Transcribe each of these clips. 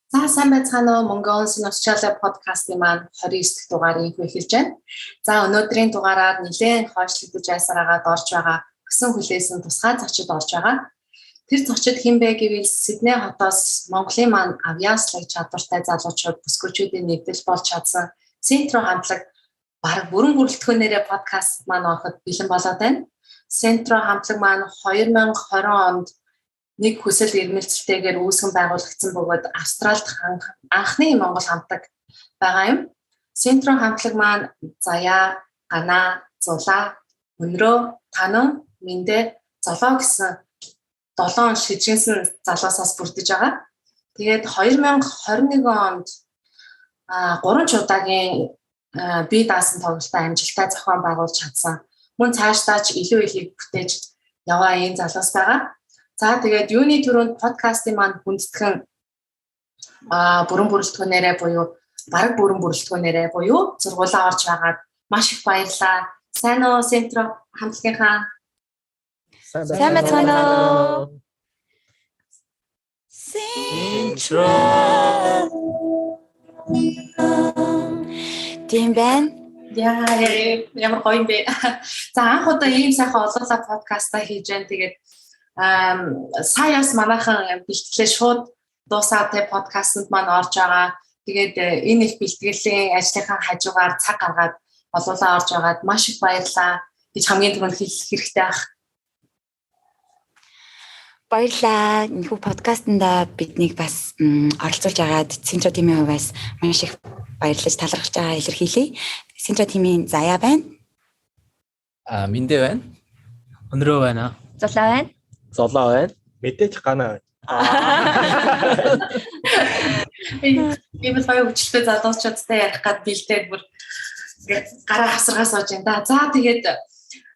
За сайн байцгаана уу Mongolian Australia podcast-ийн маань 29 дахь дугаарыг эхэлж байна. За өнөөдрийн дугаараар нэлээд хойшлогдож айсараагаад орж байгаа өсөн хүлээсэн тусгай зочид орж байгаа. Тэр зочид хэн бэ гэвэл Сидней хотоос Монголын маань авиаслаг чадвартай залуучууд бүсгүүчүүдийн нэгдэл болж чадсан Сентро хамтлаг бараг бүрэн бүрэлдэхүүнээрээ подкаст маань ороход бэлэн болоод байна. Сентро хамтлаг маань 2020 онд нэг хүсэл эрмэлзэлтэйгээр үүсгэн байгуулагдсан бөгөөд Австралид анхны Монгол хамтлаг байгаа юм. Сентро хамтлаг маань Заяа, Гана, Зулаа, Өнрөө, Танан, Миндэ, Золоо гэсэн 7 шижгэнсэн залуусаас бүрдэж байгаа. Тэгээд 2021 онд 3 удаагийн бие даасан тоглолтоо амжилттай зохион байгуулж чадсан. Мөн цаашдаа ч илүү их бүтээж яваа энэ залуус байгаа. За тэгээд юуны түрүүнд подкастын маань хүндэтгэн бүрэн бүрэлдэхүүнээрээ буюу бараг бүрэн бүрэлдэхүүнээрээ буюу зургуулаа орж байгаад маш их баярлалаа. Сайн уу Сентро хамтлагийнхаа? Сайн байна уу? Сентро. Тийм байна. Ямар гоё юм бэ. За анх удаа ийм сайхан олоолаа подкастаа хийж байна. Тэгээд саяас манайхан бэлтгэлээ шууд дуусаад тэ подкастт маань орж байгаа. Тэгээд энэ их бэлтгэлийн ажлынхаа хажуугаар цаг гаргаад олоолаа орж байгаад маш их баярлалаа гэж хамгийн түрүүнд хэлэх хэрэгтэй байх. Баярлалаа. Энэхүү подкастнда биднийг бас оролцуулж агаад Сентро тимийн хувьас маш их баярлаж талархаж байгаа илэрхийлье. Сентро тимийн Заяа байна. Миндэ байна. Өнрөө байна. Зулаа байна. Золоо байна. Мэдээж Гана байна. Би бол хөвчлөлтэй залуучуудтай ярих гад бэлдээд бүр гараа хасаргаа сууж байна да. За тэгээд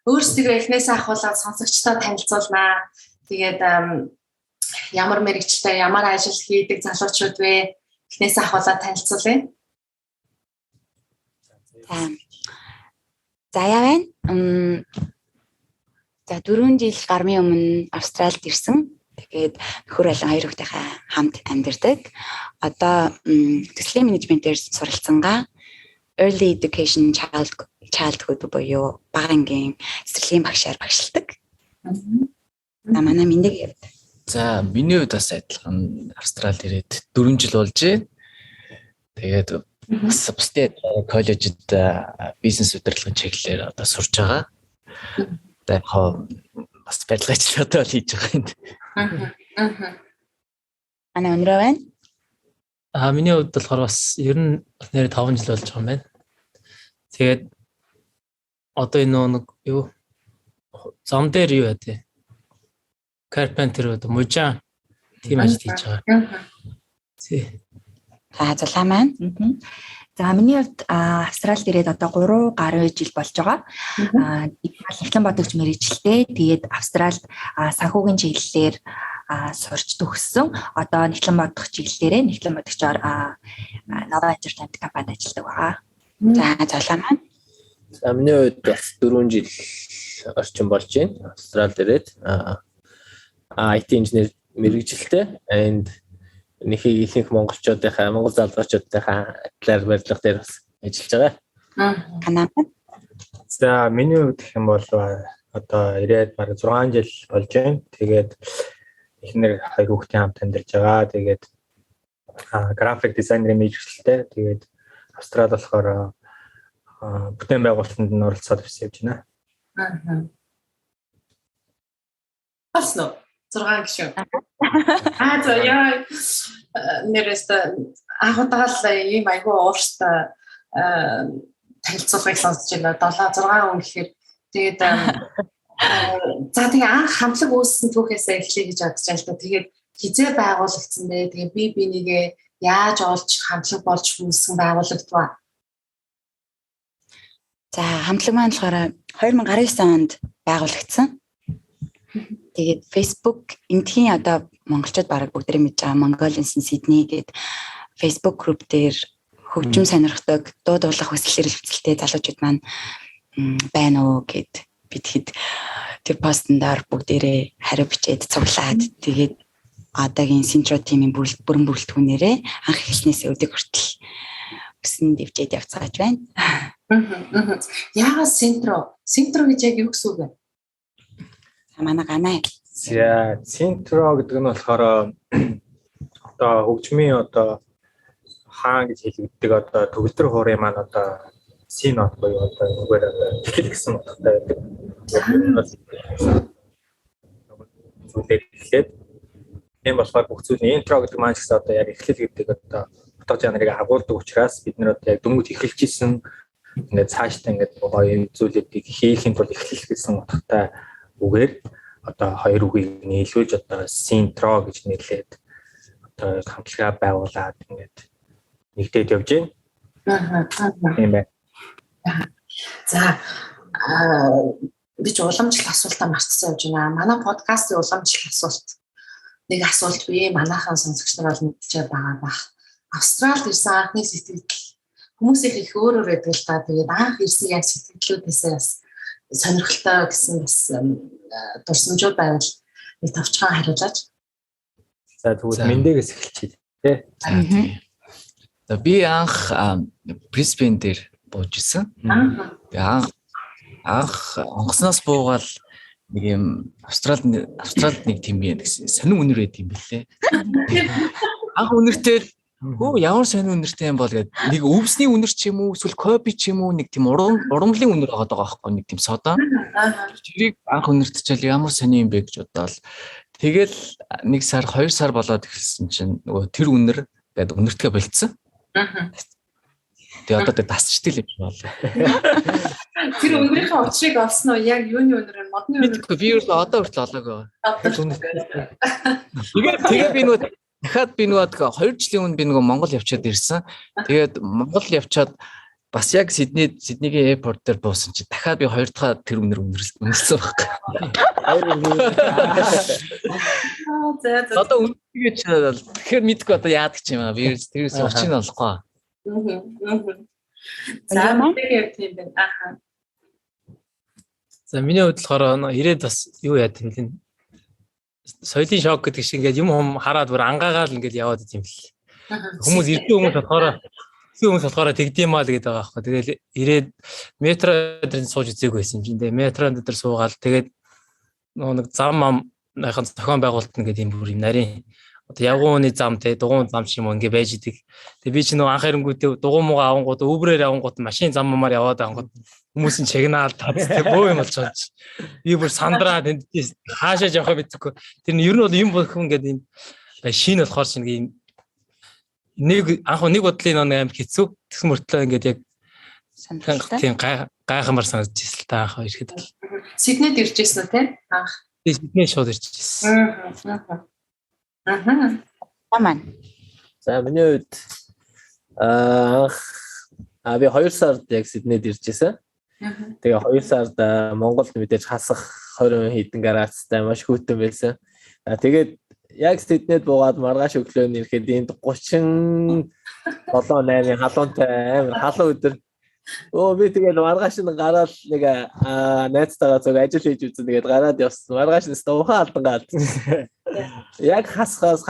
өөрсдөө эхнээсээ ахуулаад сонсогчдоо танилцуулнаа. Тэгээд ямар мэрэгчлээ, ямар ажил хийдэг залуучууд вэ? Эхнээсээ ахуулаад танилцуулъя. Заяа байна. За 4 жил гармын өмнө Австралид ирсэн. Тэгээд нөхөр болон 2 хүүхдийнхээ хамт амьдардаг. Одоо төслийн менежментээр суралцсангаа Early Education Childhood буюу бага ангийн цэцэрлэгийн багшаар багшилдаг. Манай Миндэг. За миний хувьд бас адилхан Австралид ирээд 4 жил болж байна. Тэгээд бас бусдад коллежид бизнес удирдлагын чиглэлээр одоо сурж байгаа. Тэгээд бас барилгын ажлуудаа хийж байгаа юм. Ана Өнрөө байна. Миний хувьд болохоор бас ер нь нэр 5 жил болж байгаа юм байна. Тэгээд одоо энэ нэг юу зам дээр юу яа Carpenter одоо мужаа тийм ажил хийж байгаа. Зулаа маань. За миний хувьд Австралид ирээд одоо 3 гаруй жил болж байгаа. Эхлэн бодогч мэргэжилтэй. Тэгээд Австралид санхүүгийн чиглэлээр сурч төгссөн. Одоо нэгтлэн бодох чиглэлээрээ нэгтлэн бодогчоор Nova Entertainment компанид ажилладаг байгаа. За зулаа маань. За миний хувьд бас 4 жил орчим болж байна. Австралид ирээд IT инженер мэргэжилтэй and ихэнх монголчуудынхаа монгол залуучуудынхаа талаар барилга дээр бас ажиллаж байгаа. Канаа. За миний хувьд гэх юм бол одоо ирээд бараг 6 жил болж байна. Тэгээд эхнэр 2 хүүхдийн хамт амьдарч байгаа. Тэгээд график дизайнерын мэргэжилтэй. Тэгээд Австралид болохоор бүтээн байгуулалтанд нь оролцоод явж байна. Асно 6 гишүүн. За яа нэрээс анхудаал ийм айгүй уурштай танилцуулгыг сонсож байна. 7 6 хүн гэхээр тэгээд за тэгээ анх хамтлаг үүссэн түүхээсээ эхлэе гэж бодож байна л да. Тэгээд хизээ байгуулагдсан бэ? Тэгээ би бинийгээ яаж олж хамтлаг болж үүсгэн байгуулагдваа? За хамтлаг маань болохоор 2019 онд байгуулагдсан. Тэгээд Facebook энтхийн одоо монголчууд бараг бүгдээ мэдж байгаа Mongolian Sydney гэдэг Facebook group дээр хөгжим сонирхдаг, дуу дуулах хүсэлээр хөвцөлтэй залуучууд маань байна уу гэд бид хэд тэр постндаар бүгдээрээ хариу бичээд цуглаад тэгээд одоогийн Синтро тимийн бүрэн бүрэлдэхүүнээрээ анх эхлснээс өдөг хүртэл өсөн дэвжээд явцгааж байна. Яагаад Синтро? Синтро гэж яг юу гэсэн үг вэ? Манай ганаа. За Синтро гэдэг нь болохоор одоо хөгжмийн одоо хаан гэж хэлэгддэг одоо төгөлдөр хуурын маань одоо синот буюу одоо нүгээр эхлэл гэсэн утгатай байдаг. Зүйлээ эхлээд энэ болохоор бүх зүйлийн интро гэдэг маань ч гэсэн одоо яг эхлэл гэдэг одоо утга жанрыг агуулдаг учраас бид нэр одоо яг дөнгөж эхэлж исэн ингээд цаашдаа ингээд гоё юм зүйлүүдийг хийхин тулд эхлэл гэсэн утгатай үгээр одоо хоёр үгийг нийлүүлж одоо синтро гэж нэрлээд одоо хамтлагаа байгуулад ингээд нэгдээд явж байна. Тийм байна. За би ч уламжлалт асуултаа мартсан явж байна. Манай подкастын уламжлалт асуулт. Нэг асуулт би манайхан сонсогч нар бол мэдчихэж байгаа бах. Австралид ирсэн анхны сэтгэл хүмүүсийн их өөр байдаг л та. Тэгээд анх ирсэн яг сэтгэлдлүүдээсээ бас сонирхолтой гэсэн бас дурсамжууд байвал нэг товчхон хариулаач. За тэгвэл мэндээс эхэлчихье тий. Би анх Brisbane дээр бууж исэн. Тэгээ анх онгоцноос буугаал нэг юм Австралид нэг тийм гэсэн сонин үнэр байт юм бэлээ. Анх үнэртэй ямар сонин үнэртэй юм бол гээд нэг өвсний үнэр ч юм уу эсвэл кофе ч юм уу нэг тийм урамлын үнэр байгаа байхгүй нэг тийм сода. Тэрийг анх үнэртчээл ямар сонин юм бэ гэж бодоол. Тэгэл 1 сар 2 сар болоод эхэлсэн чинь нөгөө тэр үнэр гээд үнэртгээ болцсон. Тэгээ одоо тасчтэй л юм байна. Тэр үнэрийнхээ учрыг олсон уу? Яг юуны үнэр нь модны үнэр. Би юу одоо хүртэл олоогүй. Тэгээ би нөгөө дахиад би нөгөө 2 жилийн өмнө би нөгөө Монгол явчаад ирсэн. Тэгээд Монгол явчаад бас яг Сиднейгийн аэропорт дээр буусан чи дахиад би 2 дахь тэр үнэр үнэлсэн байхгүй. Одоо үнэгээ чи тэгэхээр мэдгүй одоо яадаг ч юм аа. Би тэрээс урчин олохгүй. За мэдээ тийм байна. Аха. За миний хувьд болохоор ирээд бас юу яа гэм лээ. Соёлын шок гэдэг шиг ингээд юм хараад бүр ангаагаал ингээд яваад идэм бэл. Хүмүүс ирсэн хүмүүс болохоор тэгдэм аа л гэдэг байгаа байхгүй. Тэгэл ирээд метро дээр сууж үзээгүй байсан юм чинь. Тэгээ метронд дээр суугаад тэгээд нэг зам найхан зохион байгуулалт нэг юм бүр юм нарийн одоо явгууны зам те дугуун зам ч юм уу ингээ байж идэг. Тэгээ би чи нөгөө анх ирэнгүүтээ дугуун муугаа авангууд Uber-ээр авангууд машин заммаар яваад авангууд хүмүүсийн чагнаал тацтай бөө юм болж байгаа чи. Би бүр сандраад энд хаашаа явах мэдгүй. Тэр нь ер нь бол юм болох ингээд юм шин болохоор чинь ийм нэг бодлын нэг аим хэцүү. Тэгсэн мөртлөө ингээд яг тийм гайхамар санагдаж ирсэн та анх ирэхэд. Сиднейд ирж ирсэн үү те? Анх. Би Сидней шууд ирж ирсэн. Таман. За миний хувьд би 2 сард яг Сиднейд ирж ирсэн. Тэгээ 2 сард Монголд мэдээж хасах 20 хэдэн градустай маш хүйтэн байсан. Тэгээд яг Сиднейд буугаад маргааш өглөө нэрэхэд энд 37 8-ын халуунтай амар халуун өдөр. Би тэгээд маргааш нь гараад нэг найзтайгаа зөв ажил хийж үзсэн. Тэгээд гараад явсан. Маргааш нь ухаан алдангаад. Яг хасах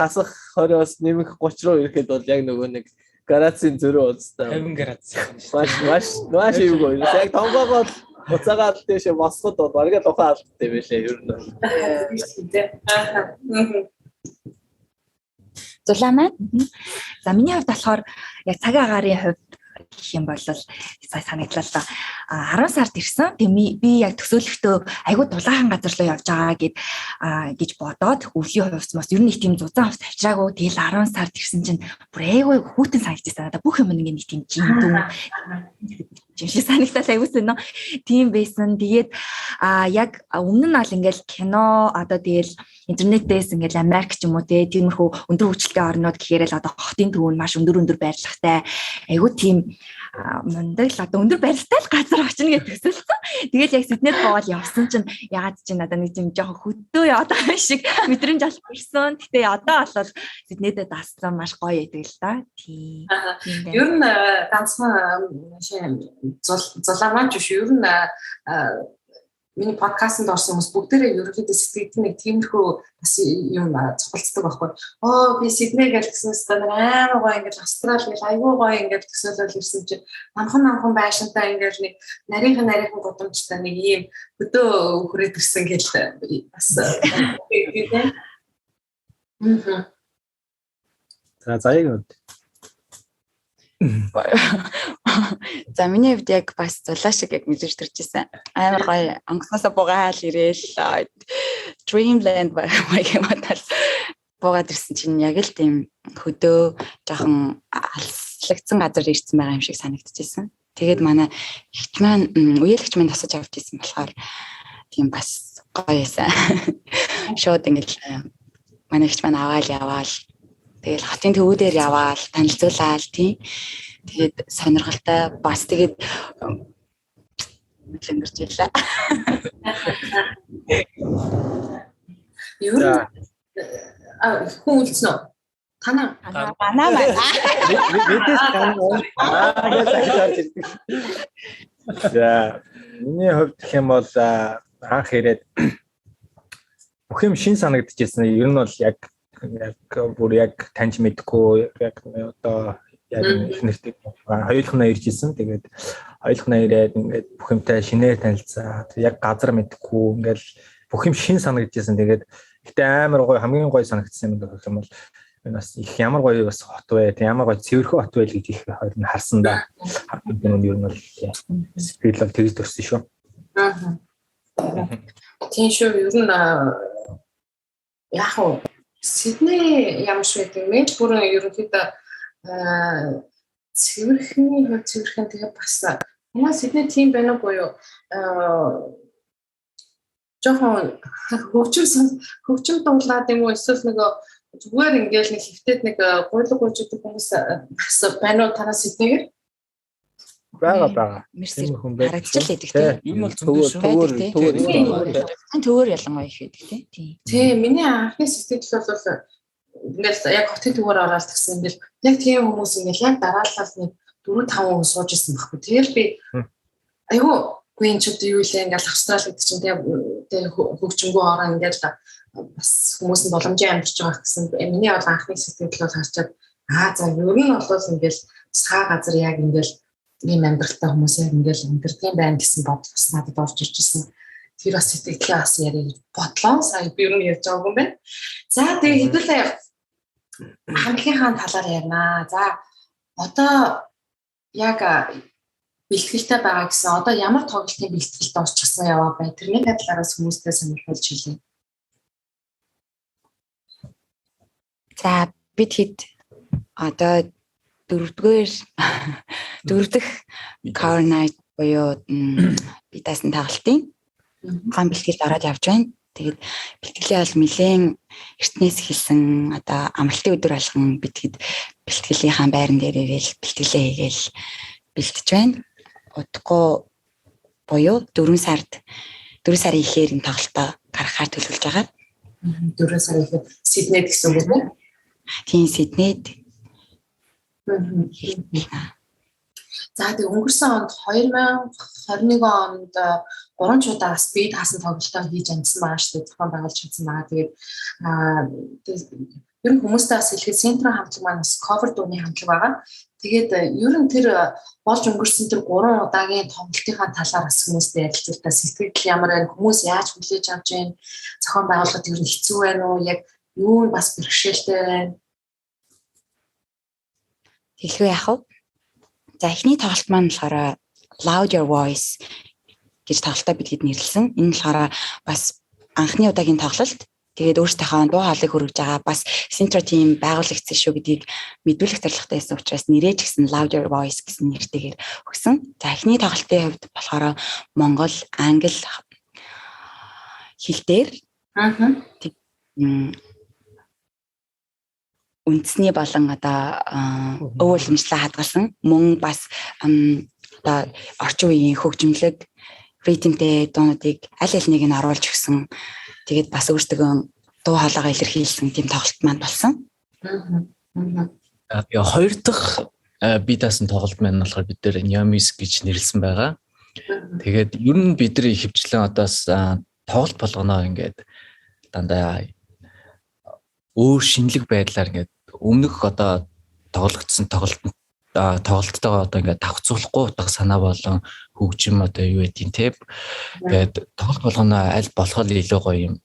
20-оос нэмэх 30 руу ирэхэд бол яг нөгөө нэг градусын зөрүү уустай. 50 градус. Маш ивгүй. Яг тонгоогоо буцаагаад тийш босход бол бараг л ухаан алдтай байлээ ер нь. Зулаамаа. За миний хувьд болохоор яг цагийн агарын хувьд гэх юм бол сая санагдлаа л да 10 сард ирсэн. Тэгээ би яг төсөөлөхдөө айгүй дулаахан газар руу явж байгаа гэж бодоод өвлийн хувьсмаас ер нь их тийм зузаан хувьс авчираагүй. Тэгэл 10 сард ирсэн чинь бүр айгүй хүүтэн санагдчихсан. Надаа бүх юм нэг тийм жиндүү жишээ санагдлаа айгүйс нөө тийм байсан. Тэгээд яг өмнө нь аль ингээл кино одоо тэгэл интернетээс ингээл Америк ч юм уу тиймэрхүү өндөр хөгжилтэй орнууд гэхээр л одоо хотын төв нь маш өндөр байрлагатай айгүй тийм мундаг л одоо өндөр байралтай л газар очно гэж төсөлсөн. Тэгэл яг Сиднейд боол явсан чинь ягаад чи надад нэг юм жоохон хөдөө одоо шиг мэдрэмж албарсан. Гэтэ одоо бол Сиднейдээ дассан маш гоё байдаг л да. Тийм. Ер нь ганцхан зулаамаач биш ер нь миний подкастт орсон хүмүүс бүгдээрээ ерөнхийдөө сэтгэгдэн нэг тиймэрхүү бас юм цуглацдаг байхгүй. Би Сидней гэсэн стан амар гоё ингээд Австрали айгүй гоё ингээд төсөөлөл ирсэн чинь намхан байшинтай ингээд нэг нарийнхан гудамжтай нэг ийм өдөө хүрээд ирсэн гэж бас тийм. Заяг. За миний хувьд яг бас зулаа шиг яг мэдэрч төрчихсэн. Амар гоё онгоцноосоо бугаал ирээл Dreamland байгаагаар буугаад ирсэн чинь яг л тийм хөдөө жоохон алслагдсан газар ирсэн байгаа юм шиг санагдчихсэн. Тэгээд манай ихч маань үеэлэгч маань тасаж авч ирсэн болохоор тийм бас гоё байсан. Шууд ингэж манай ихч маань аваал тэгэл хотын төвүүдээр яваал танилцуулаад тийм. Тэгээд сонирхолтой бас тэгээд өнгөрч ийлээ. Юу хүн үлдсэн үү? Танаа. За миний хувьд гэх юм бол анх ирээд бүх юм шин санагдчихсэн. Ер нь бол яг таньж мэдгүй яг одоо яг нэртэй хоёулахнаа ирж исэн. Тэгээд хоёулахнаа ирээд ингээд бүх юмтай шинээр танилцаа. Яг газар мэдгүй ингээд бүх юм шин санагдчихсэн. Тэгээд гэтээ амар гоё хамгийн гоё санагдсан юм гэх юм бол энэ бас их ямар гоё бас хот вэ. Ямар гоё цэвэрхэн хот вэ гэж их хоёр нь харсан да. Харсан юм ер нь бол сэтгэл бол тэгж төрсөн шүү. Тийм шүү ер нь яг хөө Сидней ямар шиг гэдэг юм бэ? Бүрэн ерөнхийдөө цэвэрхэн тэгээ бас манай Сидней тийм байна уу юу? Жохон хөгжим дуулаад юм уу эсвэл нөгөө зүгээр ингээл нэг хөвтөд нэг гуйлга гуйждаг хүмүүс бас байна уу танаа Сиднейгээр? Бага. Мерси харагдчихлаа гэдэг тийм. Энэ бол зөвхөн төвөр ялангуяа их байдаг тийм. Тийм, миний анхны сэтгэл бол ингээл яг хотын төвөр ороод гэсэн ингээл яг тийм хүмүүс ингээл яг дараалал нэг 4-5 хүн сууж ирсэн байхгүй. Тэгэл би айгүй гүн ч одоо юу илээ ингээл Австрали гэдэг чинь тэгээ хөгжингөө ороо ингээл бас хүмүүс нь боломжийн амьдарч байгаа гэсэн. Миний бол анхны сэтгэл бол харчаад за ер нь бол ингээл цаа газар яг ингээл ийм амьдралтай хүмүүс яг ингээл амьдрын байна гэсэн бодол бас надад орж ирж ирсэн. Тэр бас сэтгэлээ бас яриг бодлоо сая би юу ярьж байгаа юм бэ? За тэгээ хэдүүлээ хамтлагийнхаа талаар ярина. За одоо яг бэлтгэлтэй байгаа гэсэн одоо ямар тоглолтын бэлтгэлд орчихсан яваа бай. Тэрний талаараас хүмүүстээ сонирхолж хэлье. За бид хэд одоо дөрөв дэх Car Night буюу би даасан тоглолтын ган бэлтгэлд ороод явж байна. Тэгээд бэлтгэлээ бол нэлээд эртнээс хэлсэн одоо амралтын өдөр болгон битгэд бэлтгэлийнхаа байран дээр ирээл бэлтгэлээ хийгээл бэлтэж байна. Удахгүй буюу 4 сарын ихээр энэ тоглолтоо гаргахаар төлөвлөж байгаа. 4 сарын ихээр Сиднейд гэсэн үг үү? Тийм Сиднейд. За тэгээ өнгөрсөн онд 2021 онд 3 чудаас би таасан тоглолтоо хийж амжсан байгаа шүү дээ. Зохион байгуулж чадсан байгаа. Тэгээд ер нь хүмүүстэй бас хэлэхэд Централ хамтлаг маань бас cover дууны хамтлаг байгаа. Тэгээд ер нь тэр болж өнгөрсөн тэр 3 удаагийн тоглолтынхаа талаар бас хүмүүстэй ярилцуултаа сэтгэл ямар байна, хүмүүс яаж хүлээж авч байна, зохион байгуулалт ер нь хэцүү байна уу, яг юу бас бэрхшээлтэй байна. Хэлгүй яах вэ? За эхний тоглолт маань болохоор Loud Your Voice гэж тоглолтоо бидэд нэрлсэн. Энэ болохоор бас анхны удаагийн тоглолт. Тэгээд өөрсдийнхөө дуу хоолойг хөргөж байгаа бас Central Team байгуулагдсан шүү гэдгийг мэдүүлэх зорилготой байсан учраас нэрээ ч гэсэн Loud Your Voice гэсэн нэртэйгээр өгсөн. За эхний тоглолтын хувьд болохоор Монгол, Англи хэл дээр үндэсний болон одоо өвөлмжлээ хадгалсан мөн бас одоо орчин үеийн хөгжимлөг ритмтэй дуунуудыг аль аль нэг нь оруулж өгсөн. Тэгээд бас өөрсдөө дуу хоолойгоо илэрхийлсэн тийм тоглолт маань болсон. Хоёр дахь би даасан тоглолт маань болохоор бид нэр Nyamis гэж нэрлсэн байгаа. Тэгээд ер нь бидний хөвчлэн одоос тоглолт болгоно ингээд дандаа өөр шинэлэг байдлаар ингээд өмнөх одоо тоглогдсон тоглолттойгоо одоо ингээд давхцуулахгүй утга санаа болон хөгжим одоо юу гэдгийг те ингээд тоглолт болгоно аль болох илүү гоё юм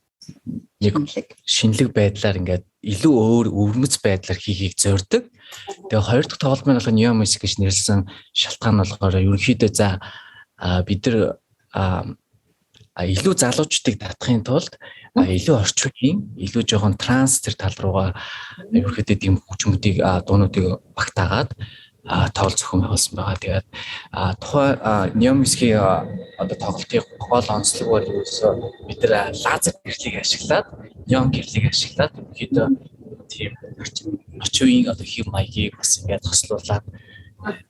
нэг шинэлэг байдлаар ингээд илүү өөр өвөрмөц байдлаар хийхийг зорддог. Тэгээ хоёр дахь тоглолт маань болох Neo Music гэж нэрлсэн шалтгаан нь болохоор ерөнхийдөө за бид нар илүү залуучдыг татахын тулд илүү орчин үеийн илүү жоохон транс төр тал руугаа ерөнхийдөө тийм хөгжмүүдийг дуунуудыг багтаагаад тоглолт зохион байгуулсан байгаа. Тэгээд тухайн Neo Music-ийн одоо тоглолтын гол онцлог бол ерөөсөө бид нар лазер гэрлийг ашиглаад, неон гэрлийг ашиглаад ерөнхийдөө тийм орчин үеийн одоо хэв маягийг бас ингээд хослуулаад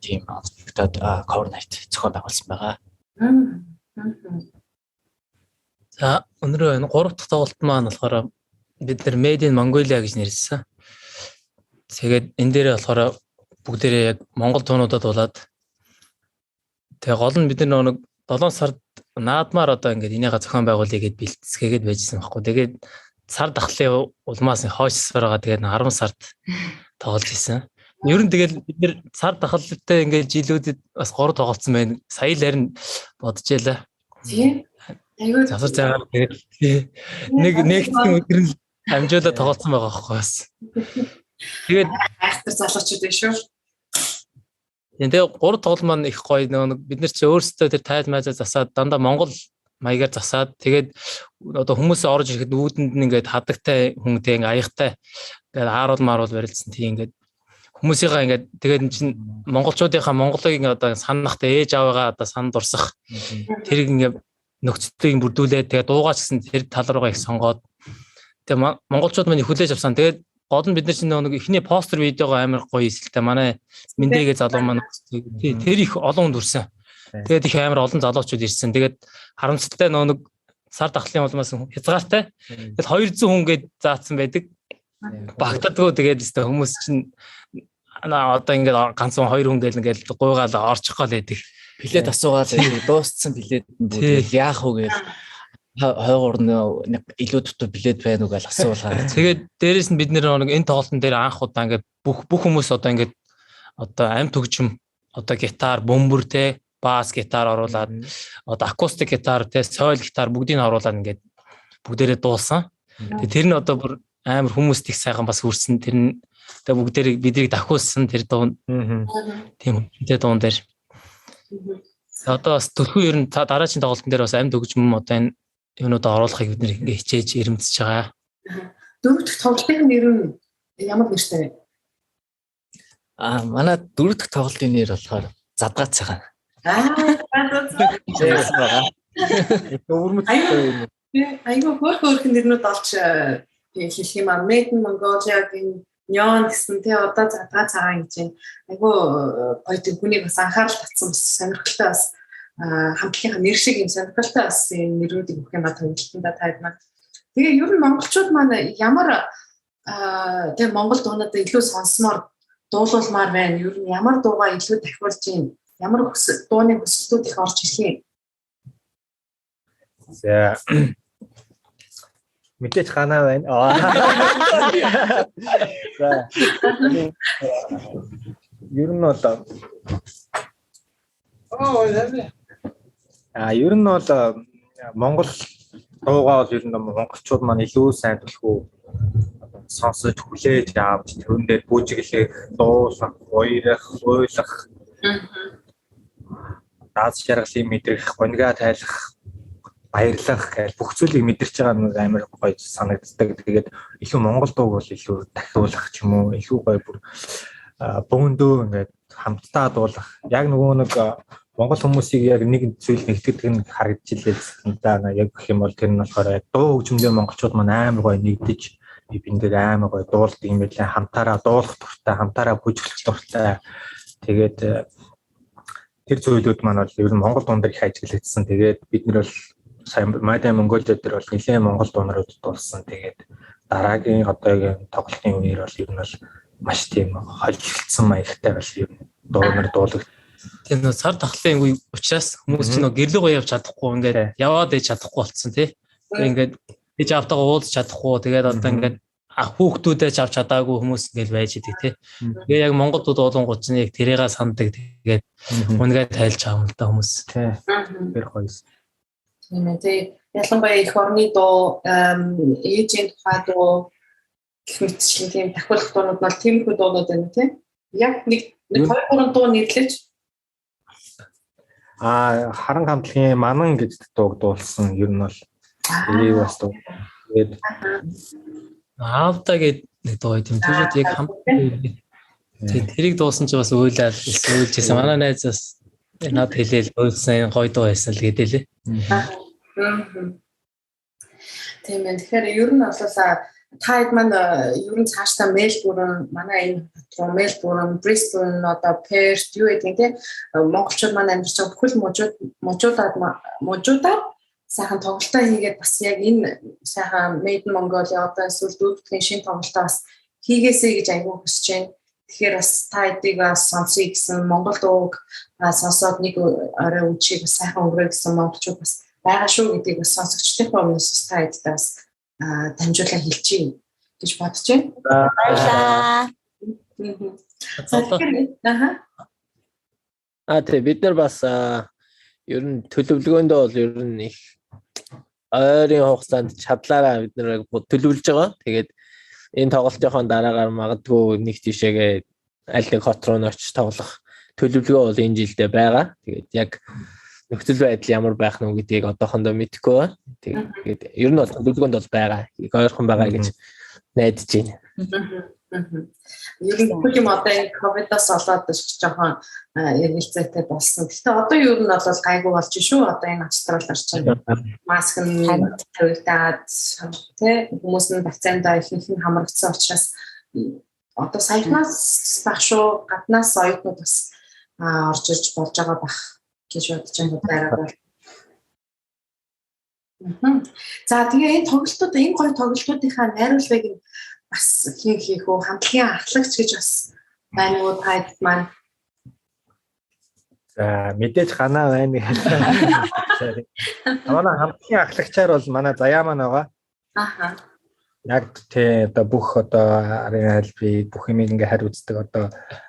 тийм онцлогтой cover night зохион байгуулсан байгаа. За өнөөдөр энэ 3 дахь тоглолт маань болохоор бид нар Made in Mongolia гэж нэрлэсэн. Тэгээд энэ дээр болохоор бүгдээрээ яг Монгол туунуудад болоод тэгээ гол нь бид нар нэг 7 сард наадмаар одоо ингээд энийгээ зохион байгуулъя гэд бэлтгэгээд байжсэн байхгүй. Тэгээд сар дахлын улмаас хойшсоор байгаа. Тэгээд 10 сард тоглож исэн. Ер нь тэгэл бид нэр сар дахалтай ингээд жилүүдэд бас 3 тоглолцсон байна. Сая л харин бодож ялаа. Тийм. Аюу засар цагаар тэгээд нэгтгэн өдөр нь амжуулаад тоглолцсон байгаа байхгүй бас. Тэгээд айхтар залуучууд байна шүү. Тэгээ 3 тоглолт маань их гоё нэг бид нар чи өөрсдөө тэр тайл майзаа засаад дандаа Монгол маягаар засаад тэгээд одоо хүмүүс орж ирэхэд үүдэнд нь ингээд хадагтай хүнтэй ингээд аягтай ингээд ааруул мааруул барилдсан тийм ингээд хүмүүсийнхаа ингээд тэгээд эн чинь монголчуудынхаа монголыг одоо санахтай ээж аваагаа одоо сан дурсах тэрийг ингээд нөхцөлийг бүрдүүлээд тэгээд дуугаач гэсэн тэр тал руугаа их сонгоод тэгээд монголчууд маань хүлээж авсан. Тэгээд гол нь бид нар чинь нэг ихний постэр видеого амар гоё эсэлтэй манай Мэндээгээ залуу маань тэр их олон хүнд хүрсэн. Тэгээд их амар олон залуучууд ирсэн. Тэгээд харамсалтай нэг сар дахлын улмаас хязгаартай. Тэгээд 200 хүн гээд заасан байдаг. Багтадгүй тэгээд хүмүүс чинь одоо ингээд ганцхан 2 хүн гээл ингээд гуйгаал орчих гал байдаг. Билет асуугаад дууссан билет нь яах вэ гэж хойгоор нэг илүү дутуу билет байна уу гэж асуулаа. Тэгээд дээрэс нь бид нэр нэг энэ тоглолтын дээр анх удаа ингээд бүх хүмүүс одоо ингээд одоо амт хөгжим одоо гитар, бөмбөр те, бас гитар оруулаад одоо акустик гитар те, сойл гитар бүгдийг нь оруулаад ингээд бүгдээрээ дуулсан. Тэгээд тэр нь одоо бүр амар хүмүүст их сайхан бас хүрсэн. Тэр нь тэгээд бүгдээрээ биднийг дахиулсан тэр дуун. Тийм үнэтэй дуун дээр. Одоо бас төлхөө ер нь дараагийн тоглолтын дээр бас амт хөгжим одоо энэ юунуудаа оруулахыг бид нэр ингээ хичээж ирэмцэж байгаа. Дөрөв дэх тоглолтын нэр нь ямар нэртэй вэ? Манай дөрөв дэх тоглолтын нэр болохоор задгаац байгаа. Задгаац байгаа. Айгуу хөөрхөн нэрнүүд олж хэлэх юм аа. Made in Mongolia-гийн Neon гэсэн тий одоо задгаац байгаа гэж байна. Айгуу гоё хүнийг бас анхаарал татсан сонирхолтой бас хамтлагийнхаа нэр шиг юм сонирхолтой бас нэрүүдийг өгөх юм ба төвлөлтөндөө тайлбар. Тэгээ ер нь монголчууд маань ямар тэгээ монгол дуунуудаа илүү сонсомоор дуулуулмаар байна. Ер нь ямар дуугаа илүү дахиулж юм? Ямар дууны хүсэлтүүд их орж ирэх юм? За мэдээж ханаа байна. За ер нь бол ер нь бол Монгол дуугаа бол ер нь монголчууд маань илүү сайн төлхөө сонсож хүлээж авч тэрэн дээр бүжиглэх, дуулах, уярах, хуйлах, даас жаргалыг мэдрэх, гонгаа тайлах, баярлах гэх бүх зүйлийг мэдэрч байгаа нэг амар гоё санагддаг. Тэгээд илүү Монгол дууг бол илүү дахиулах ч юм уу, илүү гоё бүр бөөндөө ингээд хамтдаа дуулах. Яг нөгөө нэг Монгол хүмүүсийг яг нэг зүйл нэгтгэдэг нь харагдчихлээ да. Яг гэх юм бол тэр нь болохоор дуу хөгжмөөр монголчууд маань амар гоё нэгдэж бин дээр амар гоё дуулдаг юм байлаа. Хамтаараа дуулах дуртай, хамтаараа бүжиглэх дуртай. Тэгээд тэр зүйлүүд маань бол ер нь Монгол дуун дээр их ажиглагдсан. Тэгээд бид нэр бол сайн Made in Mongolia дээр бол нэлээд Монгол дуунууд дуулсан. Тэгээд дараагийн одоогийн тоглолтын үеэр бол ер нь бол маш тийм холилдсон маягтай бол ер нь дуунаар дуулагдсан. тэр нөө сар тахлын үе учраас хүмүүс ч нөө гэрлүүгөө явж чадахгүй ингээд яваад ээж чадахгүй болцсон тий. Ингээд ээж автагаа уулзч чадахгүй тэгээд одоо ингээд хүүхдүүдээ авч чадаагүй хүмүүс ингээл байж идэг тий. Тэгээ яг монголууд уулангууд чинь яг тэрийгээ санддаг тэгээд үнгээд тайлж аав л да хүмүүс. Тий. Тэр хоёс. Тийм ээ. Тэг ялангуяа их орны дуу ээжийн тухай дуу гэх мэтчлэн тийм тахиулах дуунууд бол тиймэрхүү дуунууд байна тий. Яг нэг 2-3 дуу нэрлэж харан хамтлагийн манан гэж дууг дуулсан ер нь бол энийг бас дуу. Тэгээд аавда гэдэг нэг дуу юм. Тэгвэл яг хамт тэрийг дуусан чи бас уйлаад уйлжсэн. Манай найз бас над хэлээл уйлсан гоё дуу байсан л гэдэлээ. Тийм ээ. Тэгэхээр ер нь бол та хэд маань ер нь цаашдаа Мельбурн, манай энэ дотор Мельбурн, Бристбен одоо Перт юу гэдэг тийм монголчууд маань амьдарч байгаа бүхэл мужуудаар сайхан тоглолтоо хийгээд бас яг энэ сайхан Made in Mongolia одоо эсвэл дүүтгэхийн шинэ тоглолтоо бас хийгээсэй гэж айгүй хүсэж байна. Тэгэхээр бас та эдийг бас сонсъё гэсэн Монгол дууг сонсоод нэг орой үчиг бас сайхан өнгөрөө гэсэн монголчууд бас байгаа шүү гэдгийг бас сонсогчдын өмнөөс бас та эдтэй бас дамжуулан хэлчихье гэж бодож байна. Баярлалаа. Тэг бид нар бас ер нь төлөвлөгөөндөө бол ер нь их ойрын хугацаанд чадлаараа бид нар төлөвлөж байгаа. Тэгээд энэ тоглолтынхон дараагаар магадгүй нэг тийшээгээ аль нэг хот руу очиж тоглох төлөвлөгөө бол энэ жилдээ байгаа. Тэгээд яг нөхцөл байдал ямар байх нь гэдгийг одоохондоо мэдэхгүй байна. Тэгээд ер нь бол төлөвлөгөөнд бол байгаа. Их ойрхон байгаа гэж найдаж байна. Ер нь бүх юм одоо энэ ковидоос болоод жоохон эргэлзээтэй болсон. Гэхдээ одоо ер нь бол гайгүй болж шүү. Одоо энэ ачтал орчин маск нь тавигдаад тий хүмүүс нь вакцинда ихэнх нь хамрагдсан учраас одоо саянаас баг шүү. Гаднаас оюутнууд бас орж ирж болж байгаа бах гэж бодож байгаа байна. За тэгээ энэ тоглолтууд энэ гоё тоглолтуудынхаа найруулгыг бас хийх үү хамтлагийн ахлагч гэж бас байна уу таад маань. За мэдээж ганаа байна гэж. Манай хамтлагийн ахлагчаар бол манай заяа маань байгаа. Аха. Яг тий одоо бүх одоо арын хэлбэрийг бүх юм ингээ хариуцдаг одоо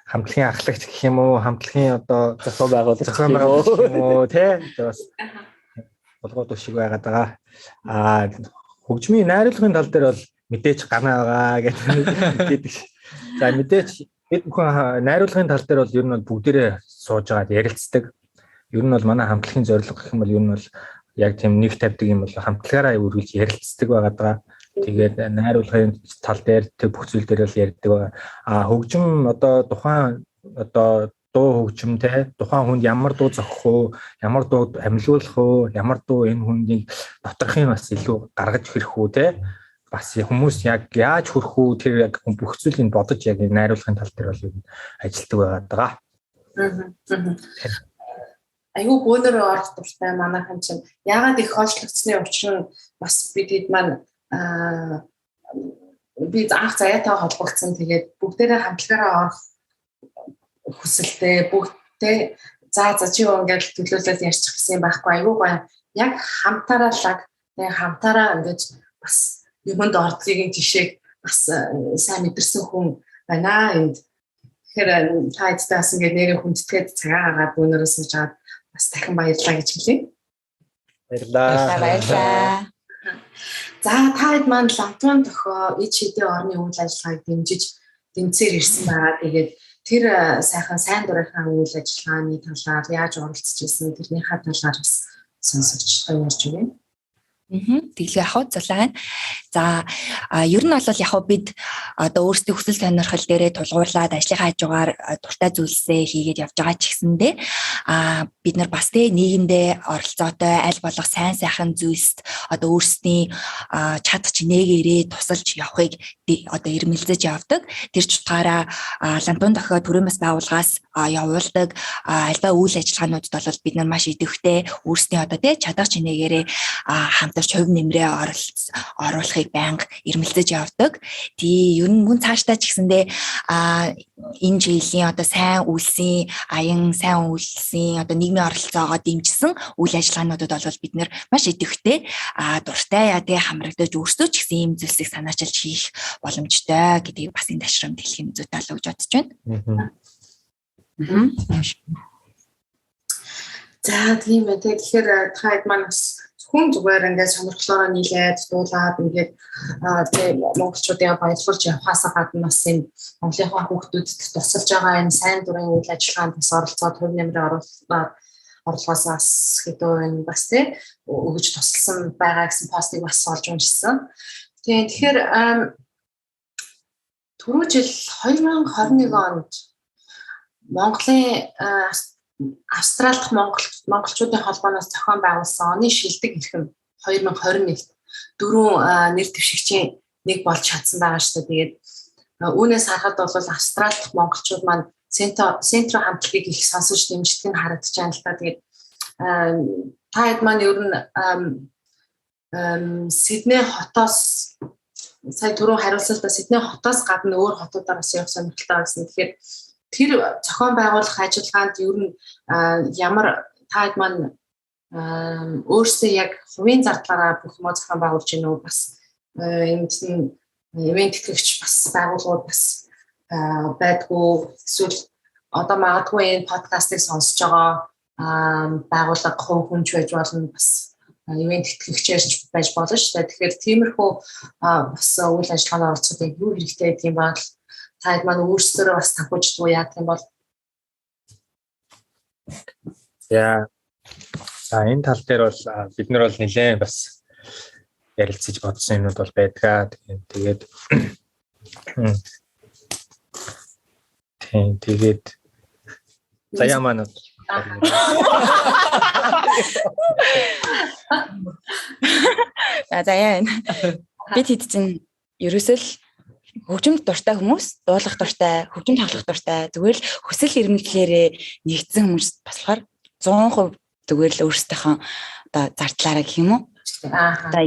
хамтлагийн ахлагч гэх юм уу хамтлагийн одоо зохион байгуулагч гэх юм уу тий бас болгоод шиг байгаад байгаа. Хөгжмийн найруулгын тал дээр бол мэдээж ганаа байгаа гэдэг. За мэдээж бид бүхэн найруулгын тал дээр бол ер нь бүгдээрээ сууж байгаа ярилцдаг. Ер нь бол манай хамтлагийн зорилго гэх юм бол ер нь бол яг тийм нэг тавьдаг юм бол хамтлагаараа үргэлж ярилцдаг байгаа. Тэгээд найруулгын тал дээр тэг бүх зүйл дээр л ярьдаг байгаа. Хөгжим одоо тухайн одоо дуу хөгжим те тухайн хүнд ямар дуу зохих уу, ямар дуу амьлуулах уу, ямар дуу энэ хүнийг доторхын бас илүү гаргаж ирэх үү те бас хүмүүс яг яаж хүрэх үү тэр яг бүх зүйлийг бодож яг энэ найруулгын тал дээр бол ажилтдаг байгаа. Айгуу бөөнөр орох дуртай манайхан чинь яагаад их хойшлогдсны учир нь бас бид маань бид анх заяатай холбогдсон. Тэгээд бүгдээрээ хамтлагаараа орох хүсэлтэй бүгдээ за чи ингээд төлөөлөл ярьчих гэсэн юм байхгүй айгуу гоё. Яг хамтаараа лаг тэгээд хамтаараа ингээд бас юмд ордлын жишээг бас сайн мэдэрсэн хүн байна энд. Тэгэхээр тайдтаас ингээд нэрээ хүндэтгээд цагаа агаад бөөнөрөөс сууж аваад бас дахин баярлалаа гэж хэлье. Баярлалаа. За таад маань Лантван тохио иж хэдийн орны үйл ажиллагааг дэмжээр ирсэн байгаа. Тэгээд тэр сайн дурынхаа үйл ажиллагааны талаар яаж оролцож ирсэн тэрнийхээ талаар бас сонсогчтой ярьж өгье. Тэглээ яхав зулаа. За ер нь бол яхав бид одоо өөрсдийн хүсэл сонирхол дээрээ тулгуурлаад ажлынхаа хажуугаар дуртай зүйлсээ хийгээд явж байгаа ч гэсэндээ бид нар бас тэ нийгэмдээ оролцоотой аль болох сайн сайхан зүйлст одоо өөрсдийн чадах чинээгээрээ тусалж явахыг одоо ирмэлзэж явдаг. Тэр ч утгаараа Лантван тохио төрөөмөс байгууллагаас явуулдаг альва үйл ажиллагаануудад бол бид нар маш идэвхтэй өөрсдийн одоо тэ чадах чинээгээрээ хамтарч хувь нэмрээ оруулахыг байнга ирмэлзэж явдаг. Тий ер нь мөн цаашдаа ч гэсэндээ энэ жилийн одоо сайн үйлсийн аян сайн үйлсийн одоо нийгмийн оролцоогоо дэмжсэн үйл ажиллагаануудад бол бид нэр маш идэвхтэй дуртай тэгээ хамрагдаж өөрсдөө ч гэсэн ийм зүйлсийг санаачилж хийх боломжтой гэдгийг бас энэ ташрамд хэлхийн зүйтэй л гэж бодож байна. За тийм ээ. Тэгэхээр таад маань бас хүн зүгээр ингээд сонирхлоороо нийлээд дуулаад ингээд монголчуудыг баярлуулж явахаас гадна бас энэ Монголынхаа хүүхдүүдэд тусалж байгаа энэ сайн дурын үйл ажиллагаанд бас оролцоод хувь нэмрээ орлогоос бас хэдөө энэ бас өгж тусалсан байгаа гэсэн постыг бас олж уншсан. Тэгэхээр түрүү жил 2021 онд Монголын Австрали дахь монголчуудын холбооноос зохион байгуулсан оны шилдэг эрхэм 2021 дөрвөн нэр дэвшигчийн нэг болж чадсан байгаа шүү дээ. Тэгээд үүнээс харахад бол Австрали дахь монголчууд маань центро хамтлагийг их сонсож дэмждэг нь харагдаж байна л та. Тэгээд таад маань ер нь Сидней хотоос сая түрүү хариулсалтаа Сидней хотоос гадна өөр хотуудаар бас явах сонирхолтой байсан. Тэгэхээр тэр зохион байгуулах ажиллагаанд ер нь ямар таад маань өөрсдөө яг хувийн зардлаараа бүх юм зохион байгуулж гинэ үү бас энд нь ивент тэтгэгч бас байгууллагууд бас байдгүй эсвэл одоо магадгүй энэ подкастыг сонсож байгаа байгууллага хувь хүнч байж болно бас ивент тэтгэгчээр байж болно шүү дээ. Тэгэхээр тиймэрхүү бас үйл ажиллагаанд оролцоход юу хэрэгтэй гэдэг юм бол таад маань өөрсдөө бас санхүүждгүү яах юм бол За энэ тал дээр бол бид нар бол нэлээд бас ярилцаж бодсон юмуд бол байдгаа. Тэгээд заяа маань заяа бид хэд чинь ерөөсөө хөгжимд дуртай хүмүүс, дуулах дуртай, хөгжим тоглох дуртай, зүгээр л хүсэл эрмэлзлээрээ нэгдсэн хүмүүс болохоор 100% зүгээр л өөрсдийнхөө одоо зардлаараа гэх юм уу? Одоо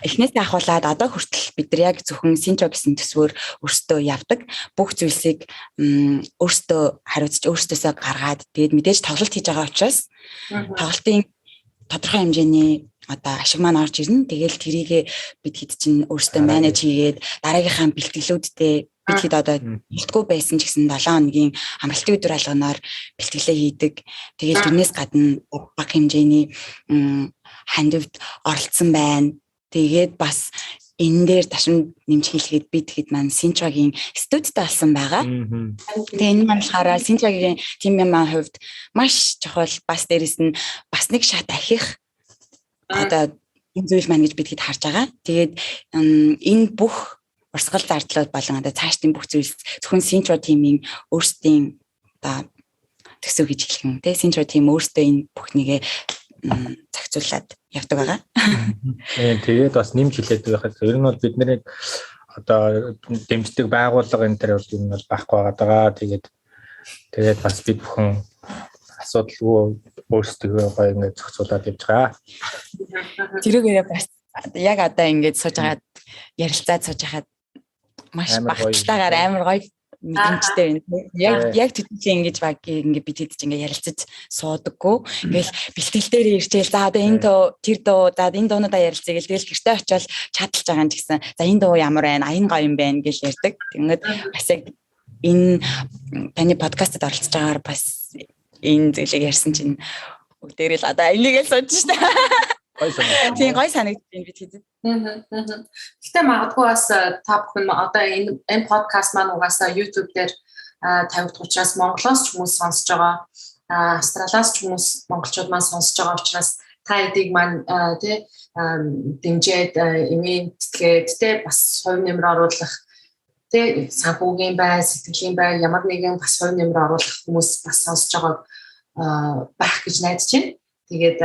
эхнээс ахуулаад одоо хүртэл бид нар яг зөвхөн синтро гэсэн төсвөөр өөрсдөө явдаг. Бүх зүйлсийг өөрсдөө хариуцж өөрсдөөсөө гаргаад тэгээд мэдээж тоглолт хийж байгаа учраас тоглолтын тодорхой хэмжээний одоо ашиг маань орж ирнэ. Тэгэл тэрийгээ бид хэд чинь өөрсдөө менеж хийгээд дараагийнхаа бэлтгэлүүдтэй бид хэд одоо бэлтгүү байсан ч гэсэн 7 хоногийн амралтын өдөр алганаар бэлтгэлээ хийдэг. Тэгэл тэрнээс гадна бага хэмжээний хандивд оролцсон байна. Тэгээд бас энэ дээр дашин нэмж хэлэхэд бид хэд маань Синтрогийн студидтэй болсон байгаа. Тэгээ энэ маань болохоор Синтрогийн тимийн маань хувьд маш чухал бас дээрэс нь бас нэг шат ахих одоо энэ зүйл маань гэж бид хэд харж байгаа. Тэгээд энэ бүх урсгал зардлууд болон одоо цаашдын бүх зүйлс зөвхөн Синтро тимийн өөрсдийн одоо төсөв гэж хэлэх юм те. Синтро тим өөрсдөө энэ бүхнийгээ зохицуулаад явдаг байгаа. Тэгээд бас нэмж хэлээд байхад ер нь бол бидний одоо дэмждэг байгууллага энэ төр бол ер нь бол байхгүй байгаа. Тэгээд бас бид бүхэн асуудалгүй өөрсдөө гоё ингээд зохицуулаад явж байгаа. Тэрүүгээрээ бас яг одоо ингээд сууж агаад ярилцаад сууж хахад маш багталтайгаар амар гоё мэдрэмжтэй байна. Яг тэтгэлийн ингэж баг ингээд бид хэд ч ингээд ярилцаж суудаггүй. Ингээл бэлтгэл дээр ирчээл за одоо энэ тэр дуу за энэ дуунуудаа ярилцъя гэл тэгэл гэртээ очиод чадалж байгаа юм ч гэсэн за энэ дуу ямар байна аян гоё юм байна гэж ярьдаг. Тэгмээд бас яг энэ таны подкастад оролцож байгаагаар бас энэ зүйлийг ярьсан чинь бүгдээрээ л одоо энийгээ сууж штэ. Тийм гой санагдчихээн бид хэд. Гэтэ магадгүй бас та бүхэн одоо энэ подкаст маань угаасаа YouTube дээр тавигдах учраас Монголоос ч хүмүүс сонсож байгаа. Австралиас ч хүмүүс монголчууд маань сонсож байгаа учраас та эдийг маань дэмжиж имэйлгээд бас хувь нэмэр оруулах санхүүгийн бай, сэтгэлийн бай ямар нэгэн бас хувь нэмэр оруулах хүмүүс бас сонсож байгаа байх гэж найдаж байна. Тэгээд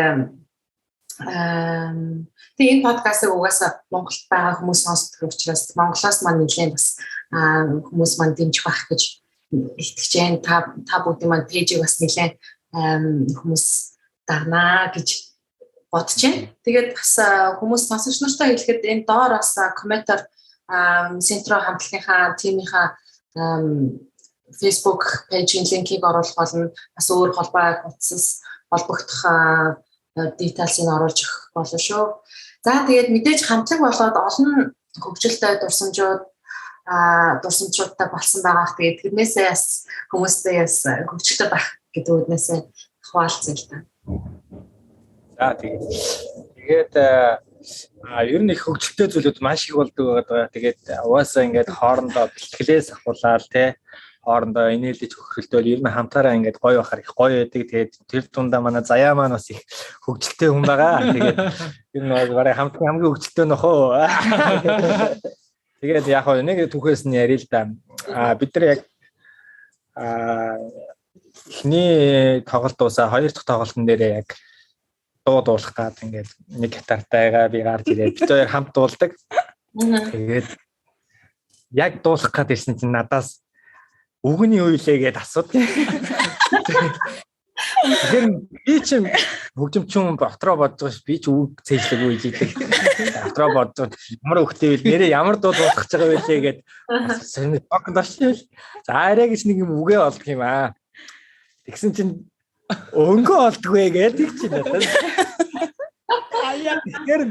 энэ подкастыг угаасаа Монголд байгаа хүмүүс сонсдог учраас Монголоос маань нэлээд бас хүмүүс маань дэмжих байх гэж итгэж байна. Та бүгдийн маань пэйжийг бас нэлээд хүмүүс дагнаа гэж бодож байна. Тэгээд бас хүмүүс сонсогч нартай хэлэхэд энэ доор бас комментар Сентро хамтлагийнхаа тимийнхаа Facebook пэйжийн линкийг оруулах болно. Бас өөр холбоо утас холбогдох детальсыг оруулж өгөх болно шүү. За тэгээд мэдээж хамтлаг болоод олон хөгжилтэй дурсамжуудтай болсон байгаа. Тэгээд тэрнээсээ бас хүмүүстэй бас хөгжилтэй байх гэдэг үднээсээ хуваалцъя л та. За тэгээд ер нь их хөгжилтэй зүйлүүд маш их болдог байгаа. Тэгээд угаасаа ингээд хоорондоо бэлтгэлээс ахуулаад тий хоорондоо инээлж хөрхөлдөөл ер нь хамтаараа ингээд гоё байхаар их гоё байдаг. Тэгээд тэр тундаа манай заяа маань бас их хөгжилтэй хүн байгаа. Тэгээд ер нь барай хамгийн хөгжилтэй нөхөө. Тэгээд яг нэг түүхээс нь ярил л да. Бид нар яг эхний тоглолт дуусаа хоёр дахь тоглолтын дээр яг дуулах гад ингээд нэг гитартайгаа би гарч ирээд бид хоёр хамт дуулдаг. Тэгээд яг дуулах гад ирсэн чинь надаас үгний үйлээгээд асууд. Тэгэхээр би чинь хөгжимчин дотроо бодож би ч үг цэжлэг үйлийдэг. Дотроо бодож ямар хөхтэй вэ нэрээ ямар дуулах гэж байгаа вэ гээд сонир тогтолчихвол за арай гэж нэг юм үгээ олдох юм аа. Тэгсэн чинь өнгөө олдгүй гэдэг чинь надад. Тэгэхээр